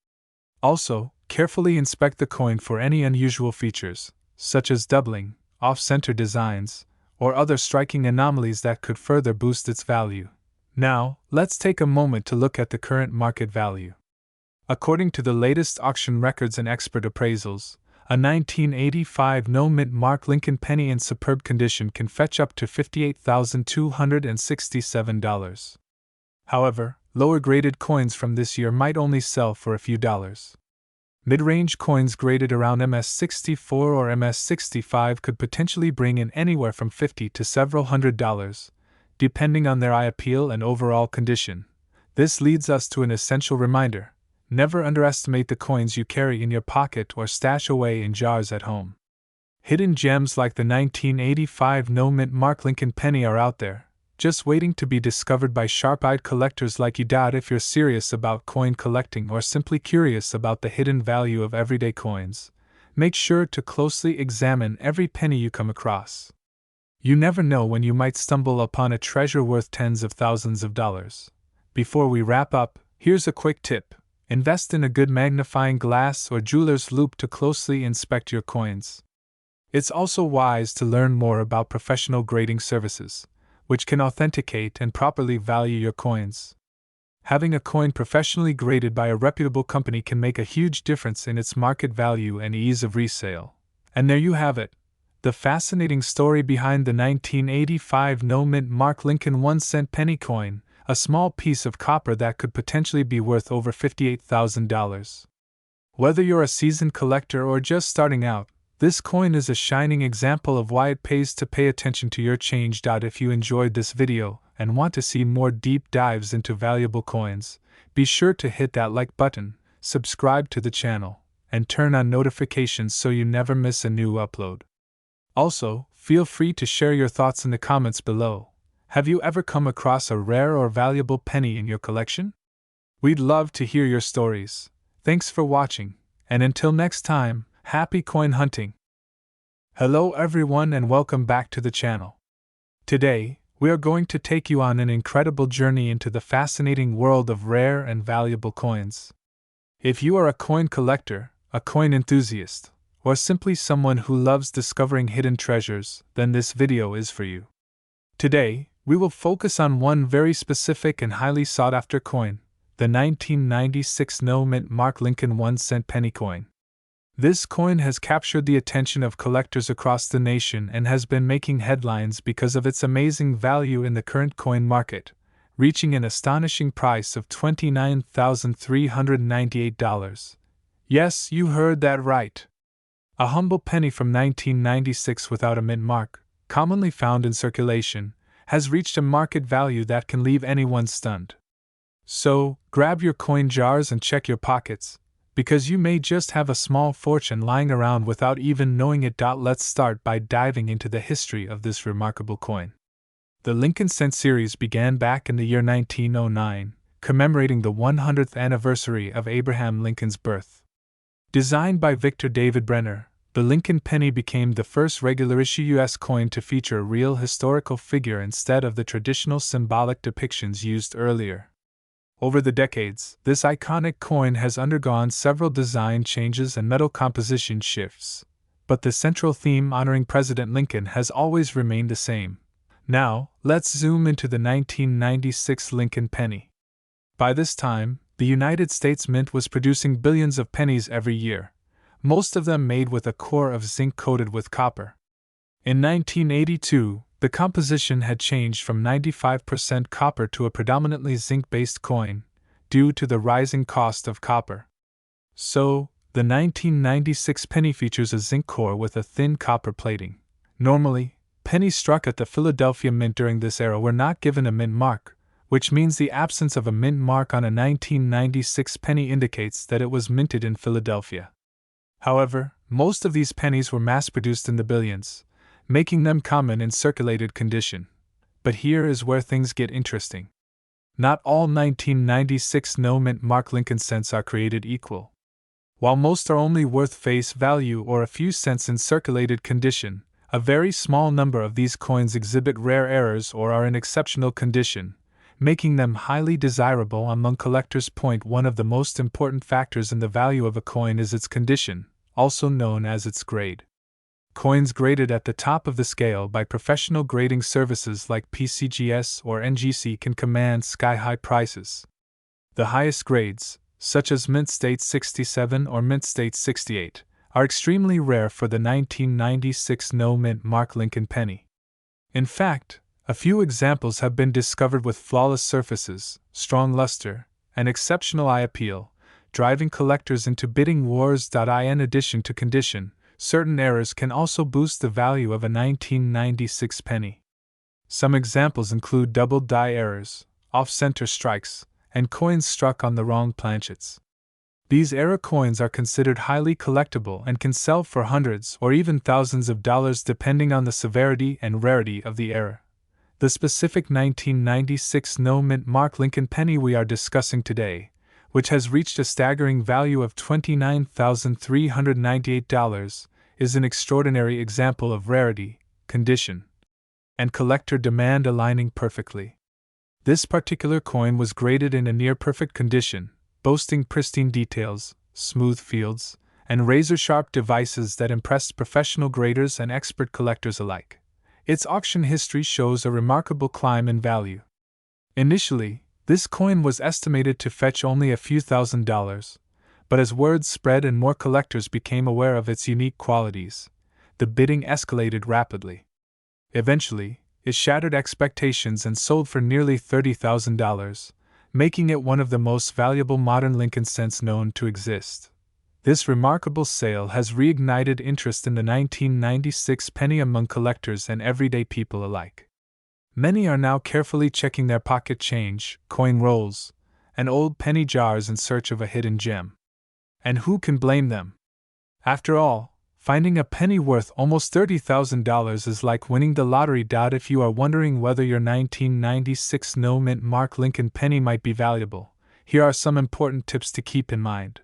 Also, carefully inspect the coin for any unusual features, such as doubling, off-center designs, or other striking anomalies that could further boost its value. Now, let's take a moment to look at the current market value. According to the latest auction records and expert appraisals, a 1985 no-mint mark Lincoln penny in superb condition can fetch up to $58,267. However, lower-graded coins from this year might only sell for a few dollars. Mid-range coins graded around MS-64 or MS-65 could potentially bring in anywhere from $50 to several $100, depending on their eye appeal and overall condition. This leads us to an essential reminder. Never underestimate the coins you carry in your pocket or stash away in jars at home. Hidden gems like the 1985 no-mint mark Lincoln penny are out there, just waiting to be discovered by sharp-eyed collectors like you. If you're serious about coin collecting or simply curious about the hidden value of everyday coins, make sure to closely examine every penny you come across. You never know when you might stumble upon a treasure worth tens of thousands of dollars. Before we wrap up, here's a quick tip. Invest in a good magnifying glass or jeweler's loupe to closely inspect your coins. It's also wise to learn more about professional grading services, which can authenticate and properly value your coins. Having a coin professionally graded by a reputable company can make a huge difference in its market value and ease of resale. And there you have it, the fascinating story behind the 1985 no-mint mark Lincoln 1-cent penny coin, a small piece of copper that could potentially be worth over $58,000. Whether you're a seasoned collector or just starting out, this coin is a shining example of why it pays to pay attention to your change. If you enjoyed this video and want to see more deep dives into valuable coins, be sure to hit that like button, subscribe to the channel, and turn on notifications so you never miss a new upload. Also, feel free to share your thoughts in the comments below. Have you ever come across a rare or valuable penny in your collection? We'd love to hear your stories. Thanks for watching, and until next time, happy coin hunting! Hello everyone and welcome back to the channel. Today, we are going to take you on an incredible journey into the fascinating world of rare and valuable coins. If you are a coin collector, a coin enthusiast, or simply someone who loves discovering hidden treasures, then this video is for you. Today, we will focus on one very specific and highly sought-after coin, the 1996 no-mint mark Lincoln 1-cent penny coin. This coin has captured the attention of collectors across the nation and has been making headlines because of its amazing value in the current coin market, reaching an astonishing price of $29,398. Yes, you heard that right. A humble penny from 1996 without a mint mark, commonly found in circulation, has reached a market value that can leave anyone stunned. So, grab your coin jars and check your pockets, because you may just have a small fortune lying around without even knowing it. Let's start by diving into the history of this remarkable coin. The Lincoln cent series began back in the year 1909, commemorating the 100th anniversary of Abraham Lincoln's birth. Designed by Victor David Brenner, the Lincoln penny became the first regular-issue U.S. coin to feature a real historical figure instead of the traditional symbolic depictions used earlier. Over the decades, this iconic coin has undergone several design changes and metal composition shifts, but the central theme honoring President Lincoln has always remained the same. Now, let's zoom into the 1996 Lincoln penny. By this time, the United States Mint was producing billions of pennies every year, most of them made with a core of zinc coated with copper. In 1982, the composition had changed from 95% copper to a predominantly zinc-based coin, due to the rising cost of copper. So, the 1996 penny features a zinc core with a thin copper plating. Normally, pennies struck at the Philadelphia Mint during this era were not given a mint mark, which means the absence of a mint mark on a 1996 penny indicates that it was minted in Philadelphia. However, most of these pennies were mass-produced in the billions, making them common in circulated condition. But here is where things get interesting. Not all 1996 no-mint mark Lincoln cents are created equal. While most are only worth face value or a few cents in circulated condition, a very small number of these coins exhibit rare errors or are in exceptional condition, making them highly desirable among collectors. One of the most important factors in the value of a coin is its condition, also known as its grade. Coins graded at the top of the scale by professional grading services like PCGS or NGC can command sky-high prices. The highest grades, such as Mint State 67 or Mint State 68, are extremely rare for the 1996 no-mint mark Lincoln penny. In fact, a few examples have been discovered with flawless surfaces, strong luster, and exceptional eye appeal, driving collectors into bidding wars. In addition to condition, certain errors can also boost the value of a 1996 penny. Some examples include double die errors, off-center strikes, and coins struck on the wrong planchets. These error coins are considered highly collectible and can sell for hundreds or even thousands of dollars depending on the severity and rarity of the error. The specific 1996 no-mint mark Lincoln penny we are discussing today, which has reached a staggering value of $29,398, is an extraordinary example of rarity, condition, and collector demand aligning perfectly. This particular coin was graded in a near-perfect condition, boasting pristine details, smooth fields, and razor-sharp devices that impressed professional graders and expert collectors alike. Its auction history shows a remarkable climb in value. Initially, This coin was estimated to fetch only a few $1,000s, but as word spread and more collectors became aware of its unique qualities, the bidding escalated rapidly. Eventually, it shattered expectations and sold for nearly $30,000, making it one of the most valuable modern Lincoln cents known to exist. This remarkable sale has reignited interest in the 1996 penny among collectors and everyday people alike. Many are now carefully checking their pocket change, coin rolls, and old penny jars in search of a hidden gem. And who can blame them? After all, finding a penny worth almost $30,000 is like winning the lottery. If you are wondering whether your 1996 no-mint Mark Lincoln penny might be valuable, here are some important tips to keep in mind.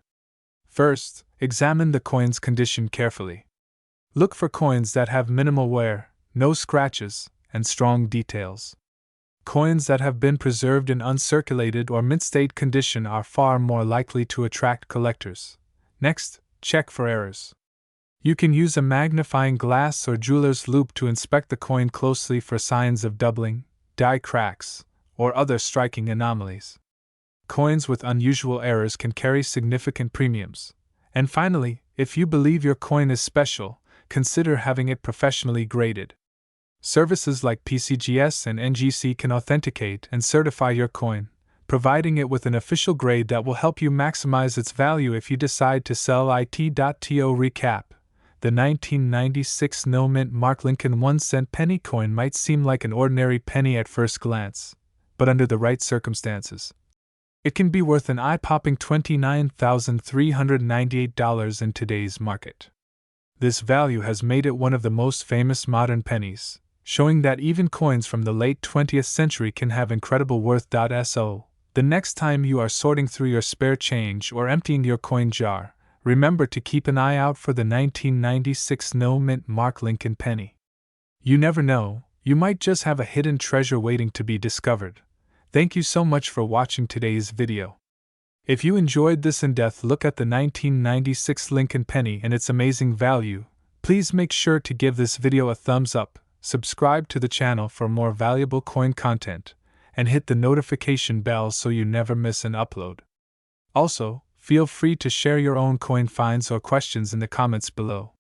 First, examine the coin's condition carefully. Look for coins that have minimal wear, no scratches, and strong details. Coins that have been preserved in uncirculated or mint-state condition are far more likely to attract collectors. Next, check for errors. You can use a magnifying glass or jeweler's loupe to inspect the coin closely for signs of doubling, die cracks, or other striking anomalies. Coins with unusual errors can carry significant premiums. And finally, if you believe your coin is special, consider having it professionally graded. Services like PCGS and NGC can authenticate and certify your coin, providing it with an official grade that will help you maximize its value if you decide to sell it. Recap: the 1996 no-mint Mark Lincoln 1-cent penny coin might seem like an ordinary penny at first glance, but under the right circumstances, it can be worth an eye-popping $29,398 in today's market. This value has made it one of the most famous modern pennies, showing that even coins from the late 20th century can have incredible worth. So, the next time you are sorting through your spare change or emptying your coin jar, remember to keep an eye out for the 1996 no-mint Mark Lincoln penny. You never know, you might just have a hidden treasure waiting to be discovered. Thank you so much for watching today's video. If you enjoyed this in-depth look at the 1996 Lincoln penny and its amazing value, please make sure to give this video a thumbs up, subscribe to the channel for more valuable coin content, and hit the notification bell so you never miss an upload. Also, feel free to share your own coin finds or questions in the comments below.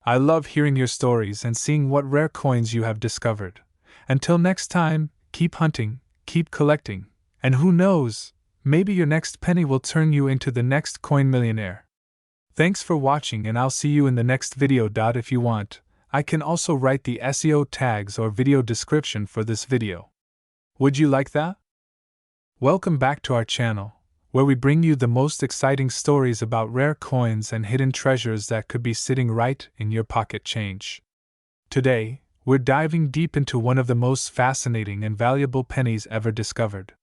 I love hearing your stories and seeing what rare coins you have discovered. Until next time, keep hunting, keep collecting, and who knows, maybe your next penny will turn you into the next coin millionaire. Thanks for watching, and I'll see you in the next video. If you want, I can also write the SEO tags or video description for this video. Would you like that? Welcome back to our channel, where we bring you the most exciting stories about rare coins and hidden treasures that could be sitting right in your pocket change. Today, we're diving deep into one of the most fascinating and valuable pennies ever discovered.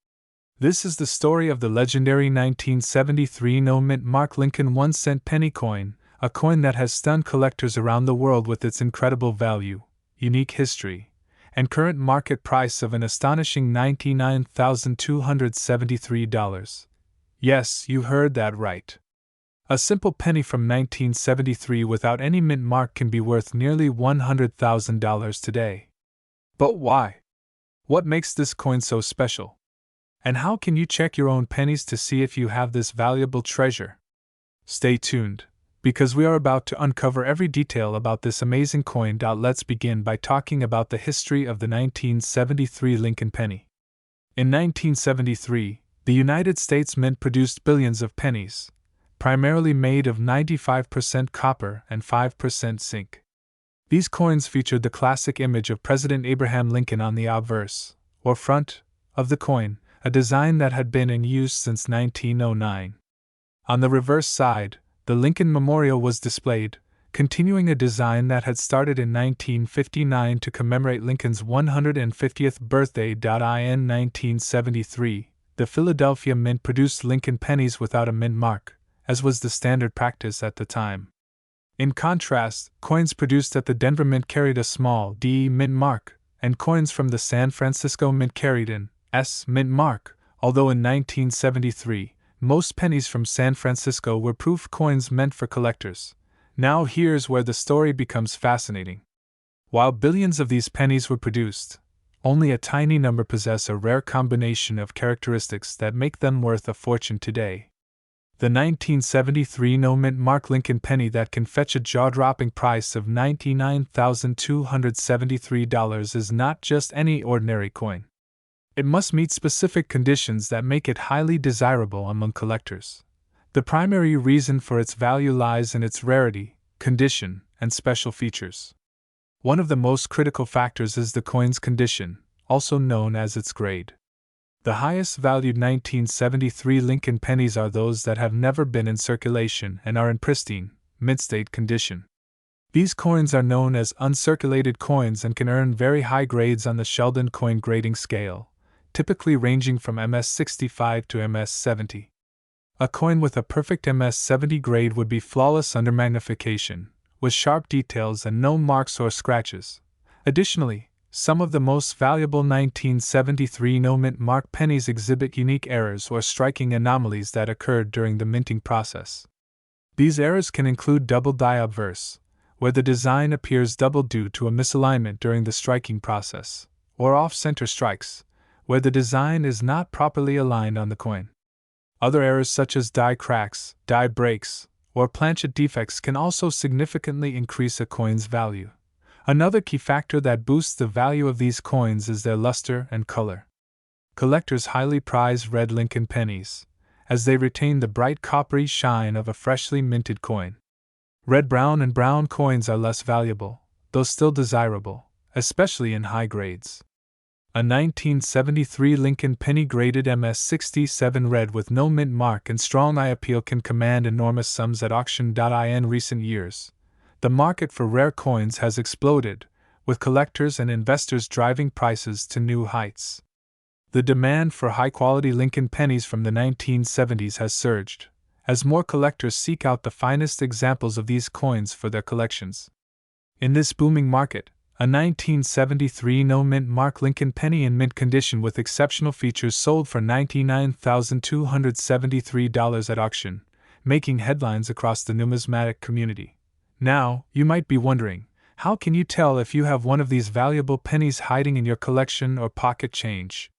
This is the story of the legendary 1973 no-mint Mark Lincoln 1-cent penny coin, a coin that has stunned collectors around the world with its incredible value, unique history, and current market price of an astonishing $99,273. Yes, you heard that right. A simple penny from 1973 without any mint mark can be worth nearly $100,000 today. But why? What makes this coin so special? And how can you check your own pennies to see if you have this valuable treasure? Stay tuned, because we are about to uncover every detail about this amazing coin. Let's begin by talking about the history of the 1973 Lincoln penny. In 1973, the United States Mint produced billions of pennies, primarily made of 95% copper and 5% zinc. These coins featured the classic image of President Abraham Lincoln on the obverse, or front, of the coin, a design that had been in use since 1909. On the reverse side, the Lincoln Memorial was displayed, continuing a design that had started in 1959 to commemorate Lincoln's 150th birthday. In 1973, the Philadelphia Mint produced Lincoln pennies without a mint mark, as was the standard practice at the time. In contrast, coins produced at the Denver Mint carried a small D mint mark, and coins from the San Francisco Mint carried an S mint mark, although in 1973, most pennies from San Francisco were proof coins meant for collectors. Now here's where the story becomes fascinating. While billions of these pennies were produced, only a tiny number possess a rare combination of characteristics that make them worth a fortune today. The 1973 no-mint mark Lincoln penny that can fetch a jaw-dropping price of $99,273 is not just any ordinary coin. It must meet specific conditions that make it highly desirable among collectors. The primary reason for its value lies in its rarity, condition, and special features. One of the most critical factors is the coin's condition, also known as its grade. The highest valued 1973 Lincoln pennies are those that have never been in circulation and are in pristine, mint-state condition. These coins are known as uncirculated coins and can earn very high grades on the Sheldon coin grading scale, typically ranging from MS65 to MS70. A coin with a perfect MS70 grade would be flawless under magnification, with sharp details and no marks or scratches. Additionally, some of the most valuable 1973 no-mint mark pennies exhibit unique errors or striking anomalies that occurred during the minting process. These errors can include double die obverse, where the design appears double due to a misalignment during the striking process, or off-center strikes, where the design is not properly aligned on the coin. Other errors such as die cracks, die breaks, or planchet defects can also significantly increase a coin's value. Another key factor that boosts the value of these coins is their luster and color. Collectors highly prize red Lincoln pennies, as they retain the bright coppery shine of a freshly minted coin. Red, brown, and brown coins are less valuable, though still desirable, especially in high grades. A 1973 Lincoln penny graded MS67 red with no mint mark and strong eye appeal can command enormous sums at auction. In recent years, the market for rare coins has exploded, with collectors and investors driving prices to new heights. The demand for high-quality Lincoln pennies from the 1970s has surged, as more collectors seek out the finest examples of these coins for their collections. In this booming market, a 1973 no-mint mark Lincoln penny in mint condition with exceptional features sold for $99,273 at auction, making headlines across the numismatic community. Now, you might be wondering, how can you tell if you have one of these valuable pennies hiding in your collection or pocket change?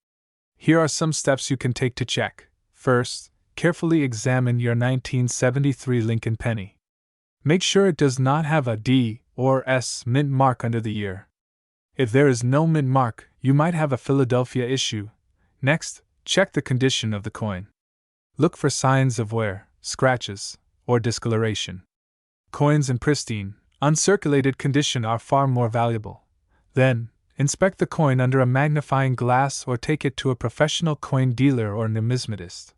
Here are some steps you can take to check. First, carefully examine your 1973 Lincoln penny. Make sure it does not have a D or S mint mark under the year. If there is no mint mark, you might have a Philadelphia issue. Next, check the condition of the coin. Look for signs of wear, scratches, or discoloration. Coins in pristine, uncirculated condition are far more valuable. Then, inspect the coin under a magnifying glass or take it to a professional coin dealer or numismatist.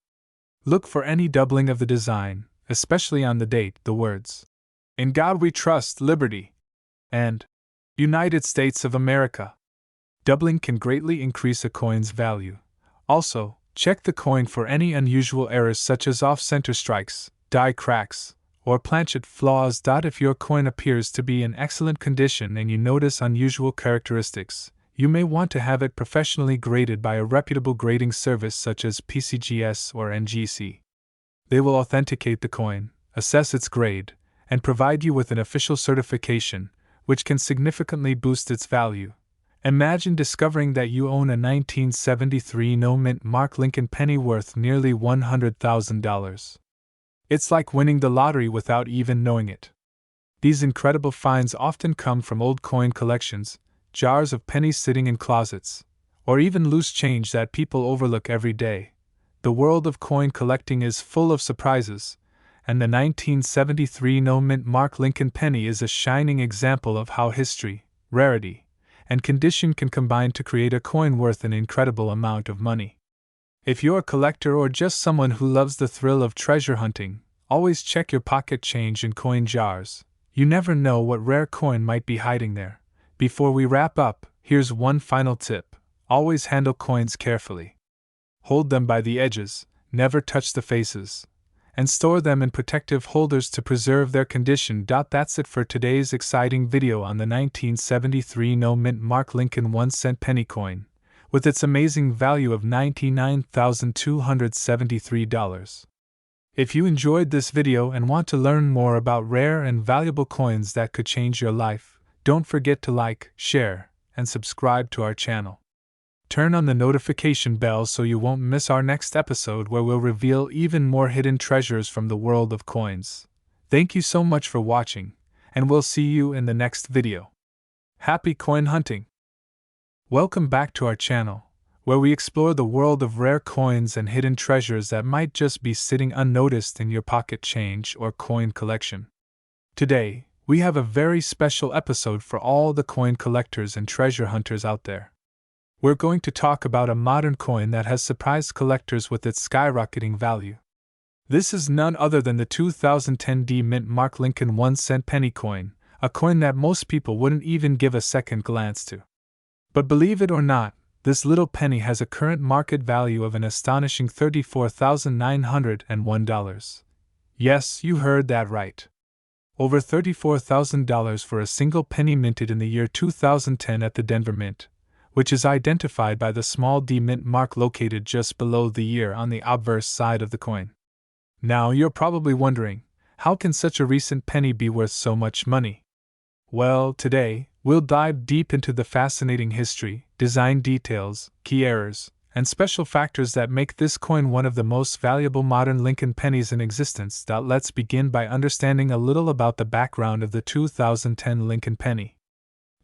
Look for any doubling of the design, especially on the date. The words, "In God We Trust, Liberty," and "United States of America." Doubling can greatly increase a coin's value. Also, check the coin for any unusual errors such as off-center strikes, die cracks, or planchet flaws. If your coin appears to be in excellent condition and you notice unusual characteristics, you may want to have it professionally graded by a reputable grading service such as PCGS or NGC. They will authenticate the coin, assess its grade, and provide you with an official certification, which can significantly boost its value. Imagine discovering that you own a 1973 no-mint mark Lincoln penny worth nearly $100,000. It's like winning the lottery without even knowing it. These incredible finds often come from old coin collections, jars of pennies sitting in closets, or even loose change that people overlook every day. The world of coin collecting is full of surprises, and the 1973 no-mint mark Lincoln penny is a shining example of how history, rarity, and condition can combine to create a coin worth an incredible amount of money. If you're a collector or just someone who loves the thrill of treasure hunting, always check your pocket change in coin jars. You never know what rare coin might be hiding there. Before we wrap up, here's one final tip. Always handle coins carefully. Hold them by the edges, never touch the faces, and store them in protective holders to preserve their condition. That's it for today's exciting video on the 1973 no-mint mark Lincoln 1-cent penny coin, with its amazing value of $99,273. If you enjoyed this video and want to learn more about rare and valuable coins that could change your life, don't forget to like, share, and subscribe to our channel. turn on the notification bell so you won't miss our next episode where we'll reveal even more hidden treasures from the world of coins. Thank you so much for watching, and we'll see you in the next video. Happy coin hunting! Welcome back to our channel, where we explore the world of rare coins and hidden treasures that might just be sitting unnoticed in your pocket change or coin collection. Today, we have a very special episode for all the coin collectors and treasure hunters out there. We're going to talk about a modern coin that has surprised collectors with its skyrocketing value. This is none other than the 2010 D Mint Mark Lincoln 1-cent penny coin, a coin that most people wouldn't even give a second glance to. But believe it or not, this little penny has a current market value of an astonishing $34,901. Yes, you heard that right. Over $34,000 for a single penny minted in the year 2010 at the Denver Mint, which is identified by the small D Mint mark located just below the year on the obverse side of the coin. Now you're probably wondering, how can such a recent penny be worth so much money? Well, today, we'll dive deep into the fascinating history, design details, key errors, and special factors that make this coin one of the most valuable modern Lincoln pennies in existence. Let's begin by understanding a little about the background of the 2010 Lincoln penny.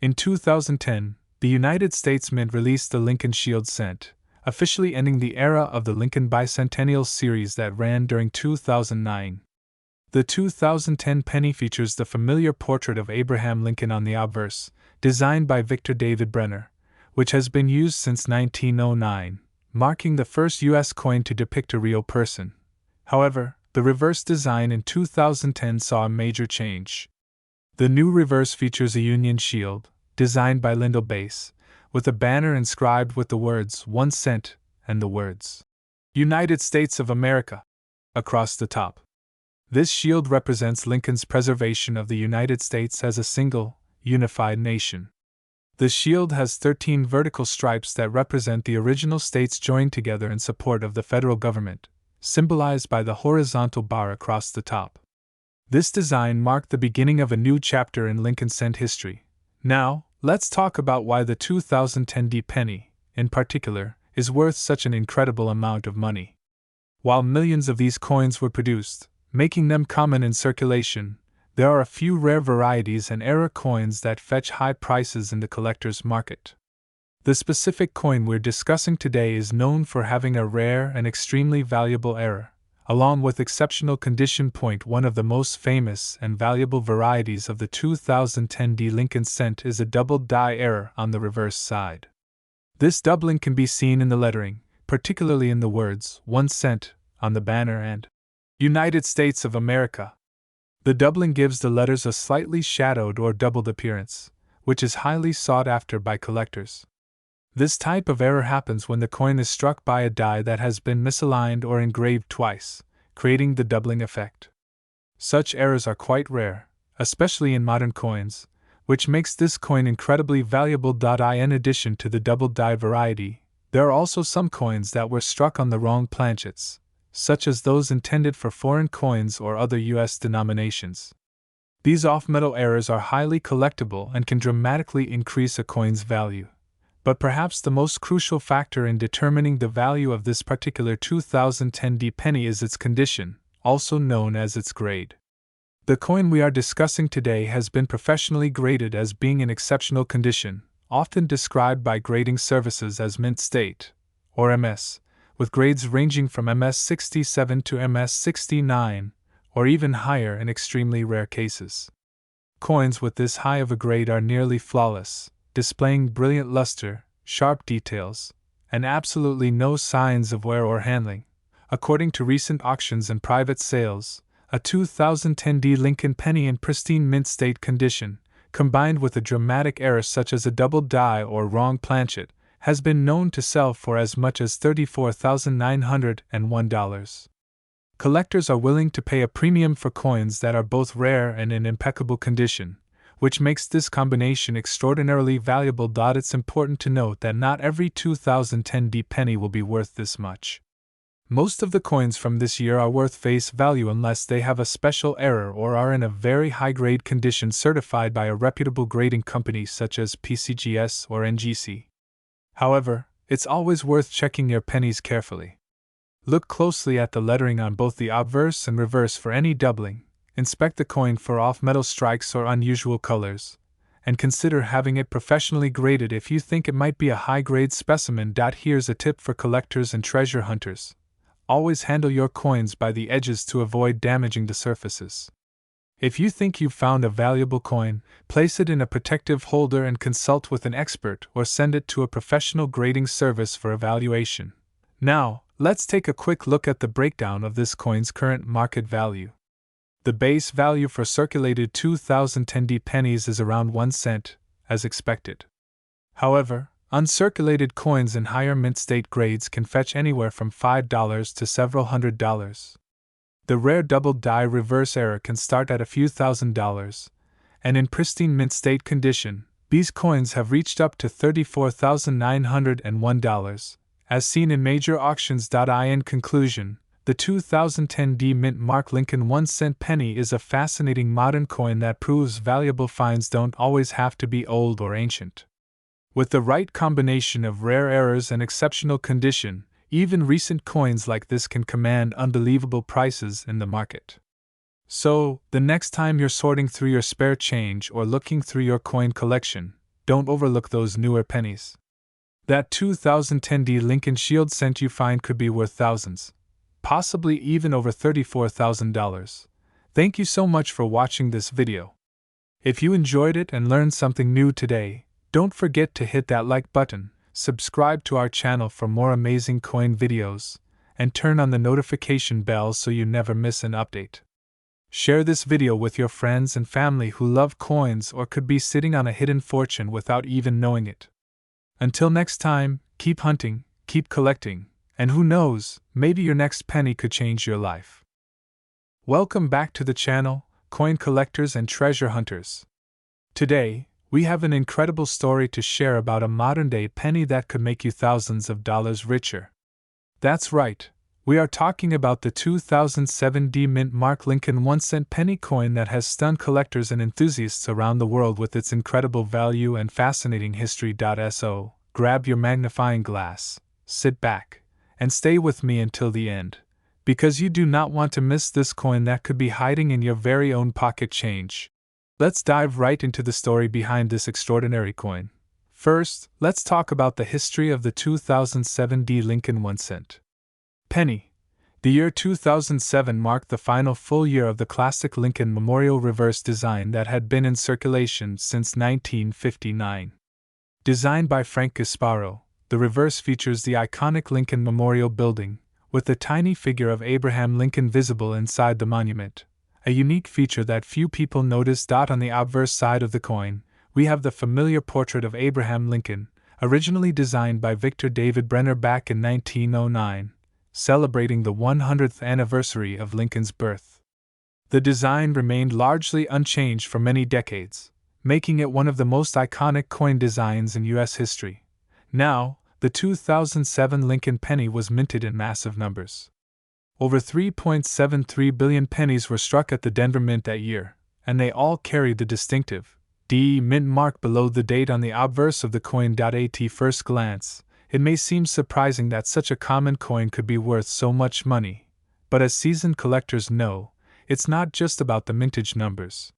In 2010, the United States Mint released the Lincoln Shield cent, officially ending the era of the Lincoln Bicentennial series that ran during 2009. The 2010 penny features the familiar portrait of Abraham Lincoln on the obverse, designed by Victor David Brenner, which has been used since 1909, marking the first U.S. coin to depict a real person. However, the reverse design in 2010 saw a major change. The new reverse features a Union shield, designed by Lyndall Bass, with a banner inscribed with the words 1 cent and the words United States of America across the top. This shield represents Lincoln's preservation of the United States as a single, unified nation. The shield has 13 vertical stripes that represent the original states joined together in support of the federal government, symbolized by the horizontal bar across the top. This design marked the beginning of a new chapter in Lincoln cent history. Now, let's talk about why the 2010 D penny, in particular, is worth such an incredible amount of money. While millions of these coins were produced, making them common in circulation, there are a few rare varieties and error coins that fetch high prices in the collector's market. The specific coin we're discussing today is known for having a rare and extremely valuable error, along with exceptional condition. One of the most famous and valuable varieties of the 2010 D Lincoln cent is a doubled die error on the reverse side. This doubling can be seen in the lettering, particularly in the words 1 cent on the banner and United States of America. The doubling gives the letters a slightly shadowed or doubled appearance, which is highly sought after by collectors. This type of error happens when the coin is struck by a die that has been misaligned or engraved twice, creating the doubling effect. Such errors are quite rare, especially in modern coins, which makes this coin incredibly valuable. In addition to the double die variety, there are also some coins that were struck on the wrong planchets, such as those intended for foreign coins or other U.S. denominations. These off-metal errors are highly collectible and can dramatically increase a coin's value. But perhaps the most crucial factor in determining the value of this particular 2010 D penny is its condition, also known as its grade. The coin we are discussing today has been professionally graded as being in exceptional condition, often described by grading services as mint state, or MS, with grades ranging from MS 67 to MS 69, or even higher in extremely rare cases. Coins with this high of a grade are nearly flawless, displaying brilliant luster, sharp details, and absolutely no signs of wear or handling. According to recent auctions and private sales, a 2010 D Lincoln penny in pristine mint state condition, combined with a dramatic error such as a double die or wrong planchet, has been known to sell for as much as $34,901. Collectors are willing to pay a premium for coins that are both rare and in impeccable condition, which makes this combination extraordinarily valuable. It's important to note that not every 2010 D penny will be worth this much. Most of the coins from this year are worth face value unless they have a special error or are in a very high-grade condition certified by a reputable grading company such as PCGS or NGC. However, it's always worth checking your pennies carefully. Look closely at the lettering on both the obverse and reverse for any doubling, inspect the coin for off-metal strikes or unusual colors, and consider having it professionally graded if you think it might be a high-grade specimen. Here's a tip for collectors and treasure hunters. Always handle your coins by the edges to avoid damaging the surfaces. If you think you've found a valuable coin, place it in a protective holder and consult with an expert or send it to a professional grading service for evaluation. Now, let's take a quick look at the breakdown of this coin's current market value. The base value for circulated 2010 pennies is around 1 cent, as expected. However, uncirculated coins in higher mint state grades can fetch anywhere from $5 to several $100s. The rare double die reverse error can start at a few $1,000s, and in pristine mint state condition, these coins have reached up to $34,901, as seen in major auctions. In conclusion, the 2010 D Mint Mark Lincoln 1 cent penny is a fascinating modern coin that proves valuable finds don't always have to be old or ancient. With the right combination of rare errors and exceptional condition, even recent coins like this can command unbelievable prices in the market. So, the next time you're sorting through your spare change or looking through your coin collection, don't overlook those newer pennies. That 2010 D Lincoln Shield cent you find could be worth thousands, possibly even over $34,000. Thank you so much for watching this video. If you enjoyed it and learned something new today, don't forget to hit that like button, subscribe to our channel for more amazing coin videos, and turn on the notification bell so you never miss an update. Share this video with your friends and family who love coins or could be sitting on a hidden fortune without even knowing it. Until next time, keep hunting, keep collecting, and who knows, maybe your next penny could change your life. Welcome back to the channel, coin collectors and treasure hunters. Today, we have an incredible story to share about a modern-day penny that could make you thousands of dollars richer. That's right, we are talking about the 2007 D Mint Mark Lincoln 1 cent penny coin that has stunned collectors and enthusiasts around the world with its incredible value and fascinating history. So, grab your magnifying glass, sit back, and stay with me until the end, because you do not want to miss this coin that could be hiding in your very own pocket change. Let's dive right into the story behind this extraordinary coin. First, let's talk about the history of the 2007 D Lincoln 1 cent penny. The year 2007 marked the final full year of the classic Lincoln Memorial reverse design that had been in circulation since 1959. Designed by Frank Gasparo, the reverse features the iconic Lincoln Memorial Building, with the tiny figure of Abraham Lincoln visible inside the monument, a unique feature that few people notice. On the obverse side of the coin, we have the familiar portrait of Abraham Lincoln, originally designed by Victor David Brenner back in 1909, celebrating the 100th anniversary of Lincoln's birth. The design remained largely unchanged for many decades, making it one of the most iconic coin designs in U.S. history. Now, the 2007 Lincoln penny was minted in massive numbers. Over 3.73 billion pennies were struck at the Denver Mint that year, and they all carried the distinctive D Mint mark below the date on the obverse of the coin. At first glance, it may seem surprising that such a common coin could be worth so much money, but as seasoned collectors know, it's not just about the mintage numbers.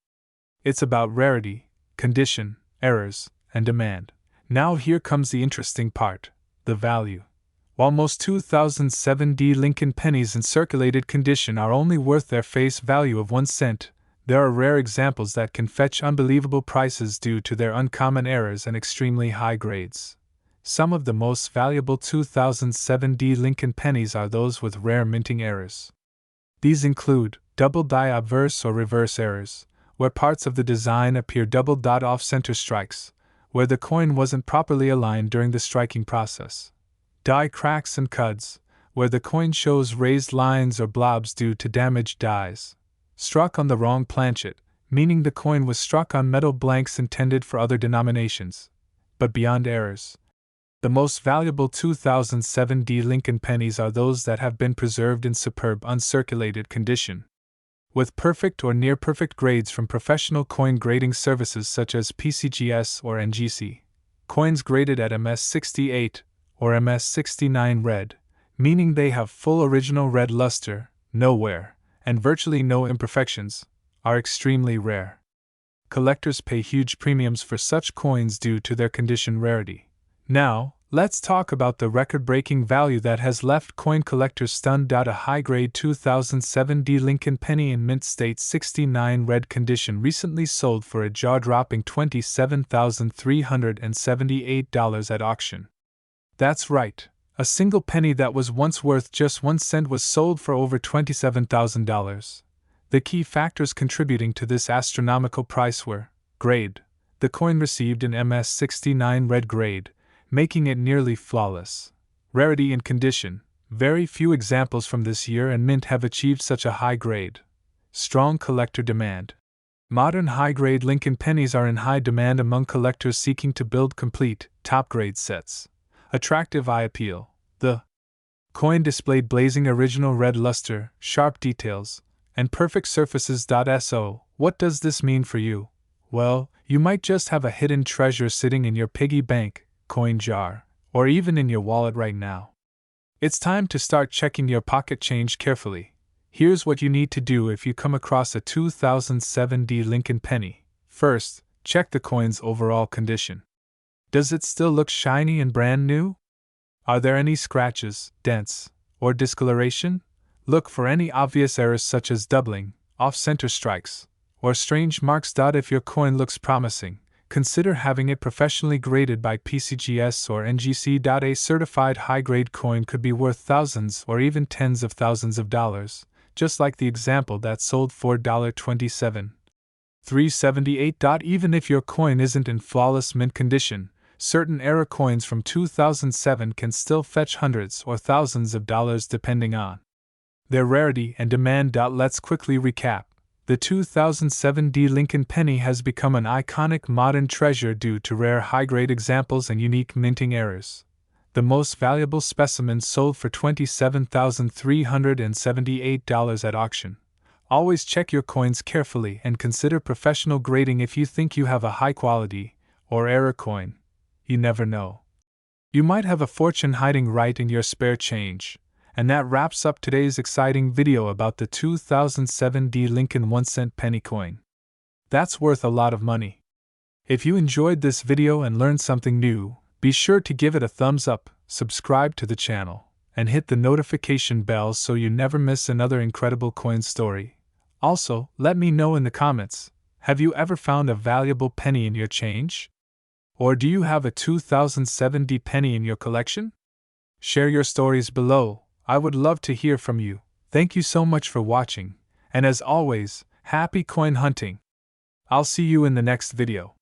It's about rarity, condition, errors, and demand. Now here comes the interesting part, the value. While most 2007 D Lincoln pennies in circulated condition are only worth their face value of 1 cent, there are rare examples that can fetch unbelievable prices due to their uncommon errors and extremely high grades. Some of the most valuable 2007 D Lincoln pennies are those with rare minting errors. These include double die obverse or reverse errors, where parts of the design appear double off-center strikes, where the coin wasn't properly aligned during the striking process. Die cracks and cuds, where the coin shows raised lines or blobs due to damaged dies. Struck on the wrong planchet, meaning the coin was struck on metal blanks intended for other denominations. But beyond errors, the most valuable 2007 D Lincoln pennies are those that have been preserved in superb uncirculated condition. With perfect or near-perfect grades from professional coin grading services such as PCGS or NGC, coins graded at MS 68 or MS69 red, meaning they have full original red luster, no wear, and virtually no imperfections, are extremely rare. Collectors pay huge premiums for such coins due to their condition rarity. Now, let's talk about the record-breaking value that has left coin collectors stunned. A high-grade 2007 D Lincoln penny in mint state 69 red condition recently sold for a jaw-dropping $27,378 at auction. That's right, a single penny that was once worth just 1 cent was sold for over $27,000. The key factors contributing to this astronomical price were: grade. The coin received an MS69 red grade, making it nearly flawless. Rarity and condition. Very few examples from this year and mint have achieved such a high grade. Strong collector demand. Modern high-grade Lincoln pennies are in high demand among collectors seeking to build complete, top-grade sets. Attractive eye appeal. The coin displayed blazing original red luster, sharp details, and perfect surfaces. So, what does this mean for you? Well, you might just have a hidden treasure sitting in your piggy bank, coin jar, or even in your wallet right now. It's time to start checking your pocket change carefully. Here's what you need to do if you come across a 2007 D Lincoln penny. First, check the coin's overall condition. Does it still look shiny and brand new? Are there any scratches, dents, or discoloration? Look for any obvious errors such as doubling, off-center strikes, or strange marks. If your coin looks promising, consider having it professionally graded by PCGS or NGC. A certified high-grade coin could be worth thousands or even tens of thousands of dollars, just like the example that sold for $27,378. Even if your coin isn't in flawless mint condition, certain era coins from 2007 can still fetch hundreds or thousands of dollars depending on their rarity and demand. Let's quickly recap. The 2007 D Lincoln penny has become an iconic modern treasure due to rare high-grade examples and unique minting errors. The most valuable specimen sold for $27,378 at auction. Always check your coins carefully and consider professional grading if you think you have a high-quality or error coin. You never know. You might have a fortune hiding right in your spare change. And that wraps up today's exciting video about the 2007 D Lincoln 1-cent penny coin. That's worth a lot of money. If you enjoyed this video and learned something new, be sure to give it a thumbs up, subscribe to the channel, and hit the notification bell so you never miss another incredible coin story. Also, let me know in the comments, have you ever found a valuable penny in your change? Or do you have a 2007 D penny in your collection? Share your stories below. I would love to hear from you. Thank you so much for watching, and as always, happy coin hunting. I'll see you in the next video.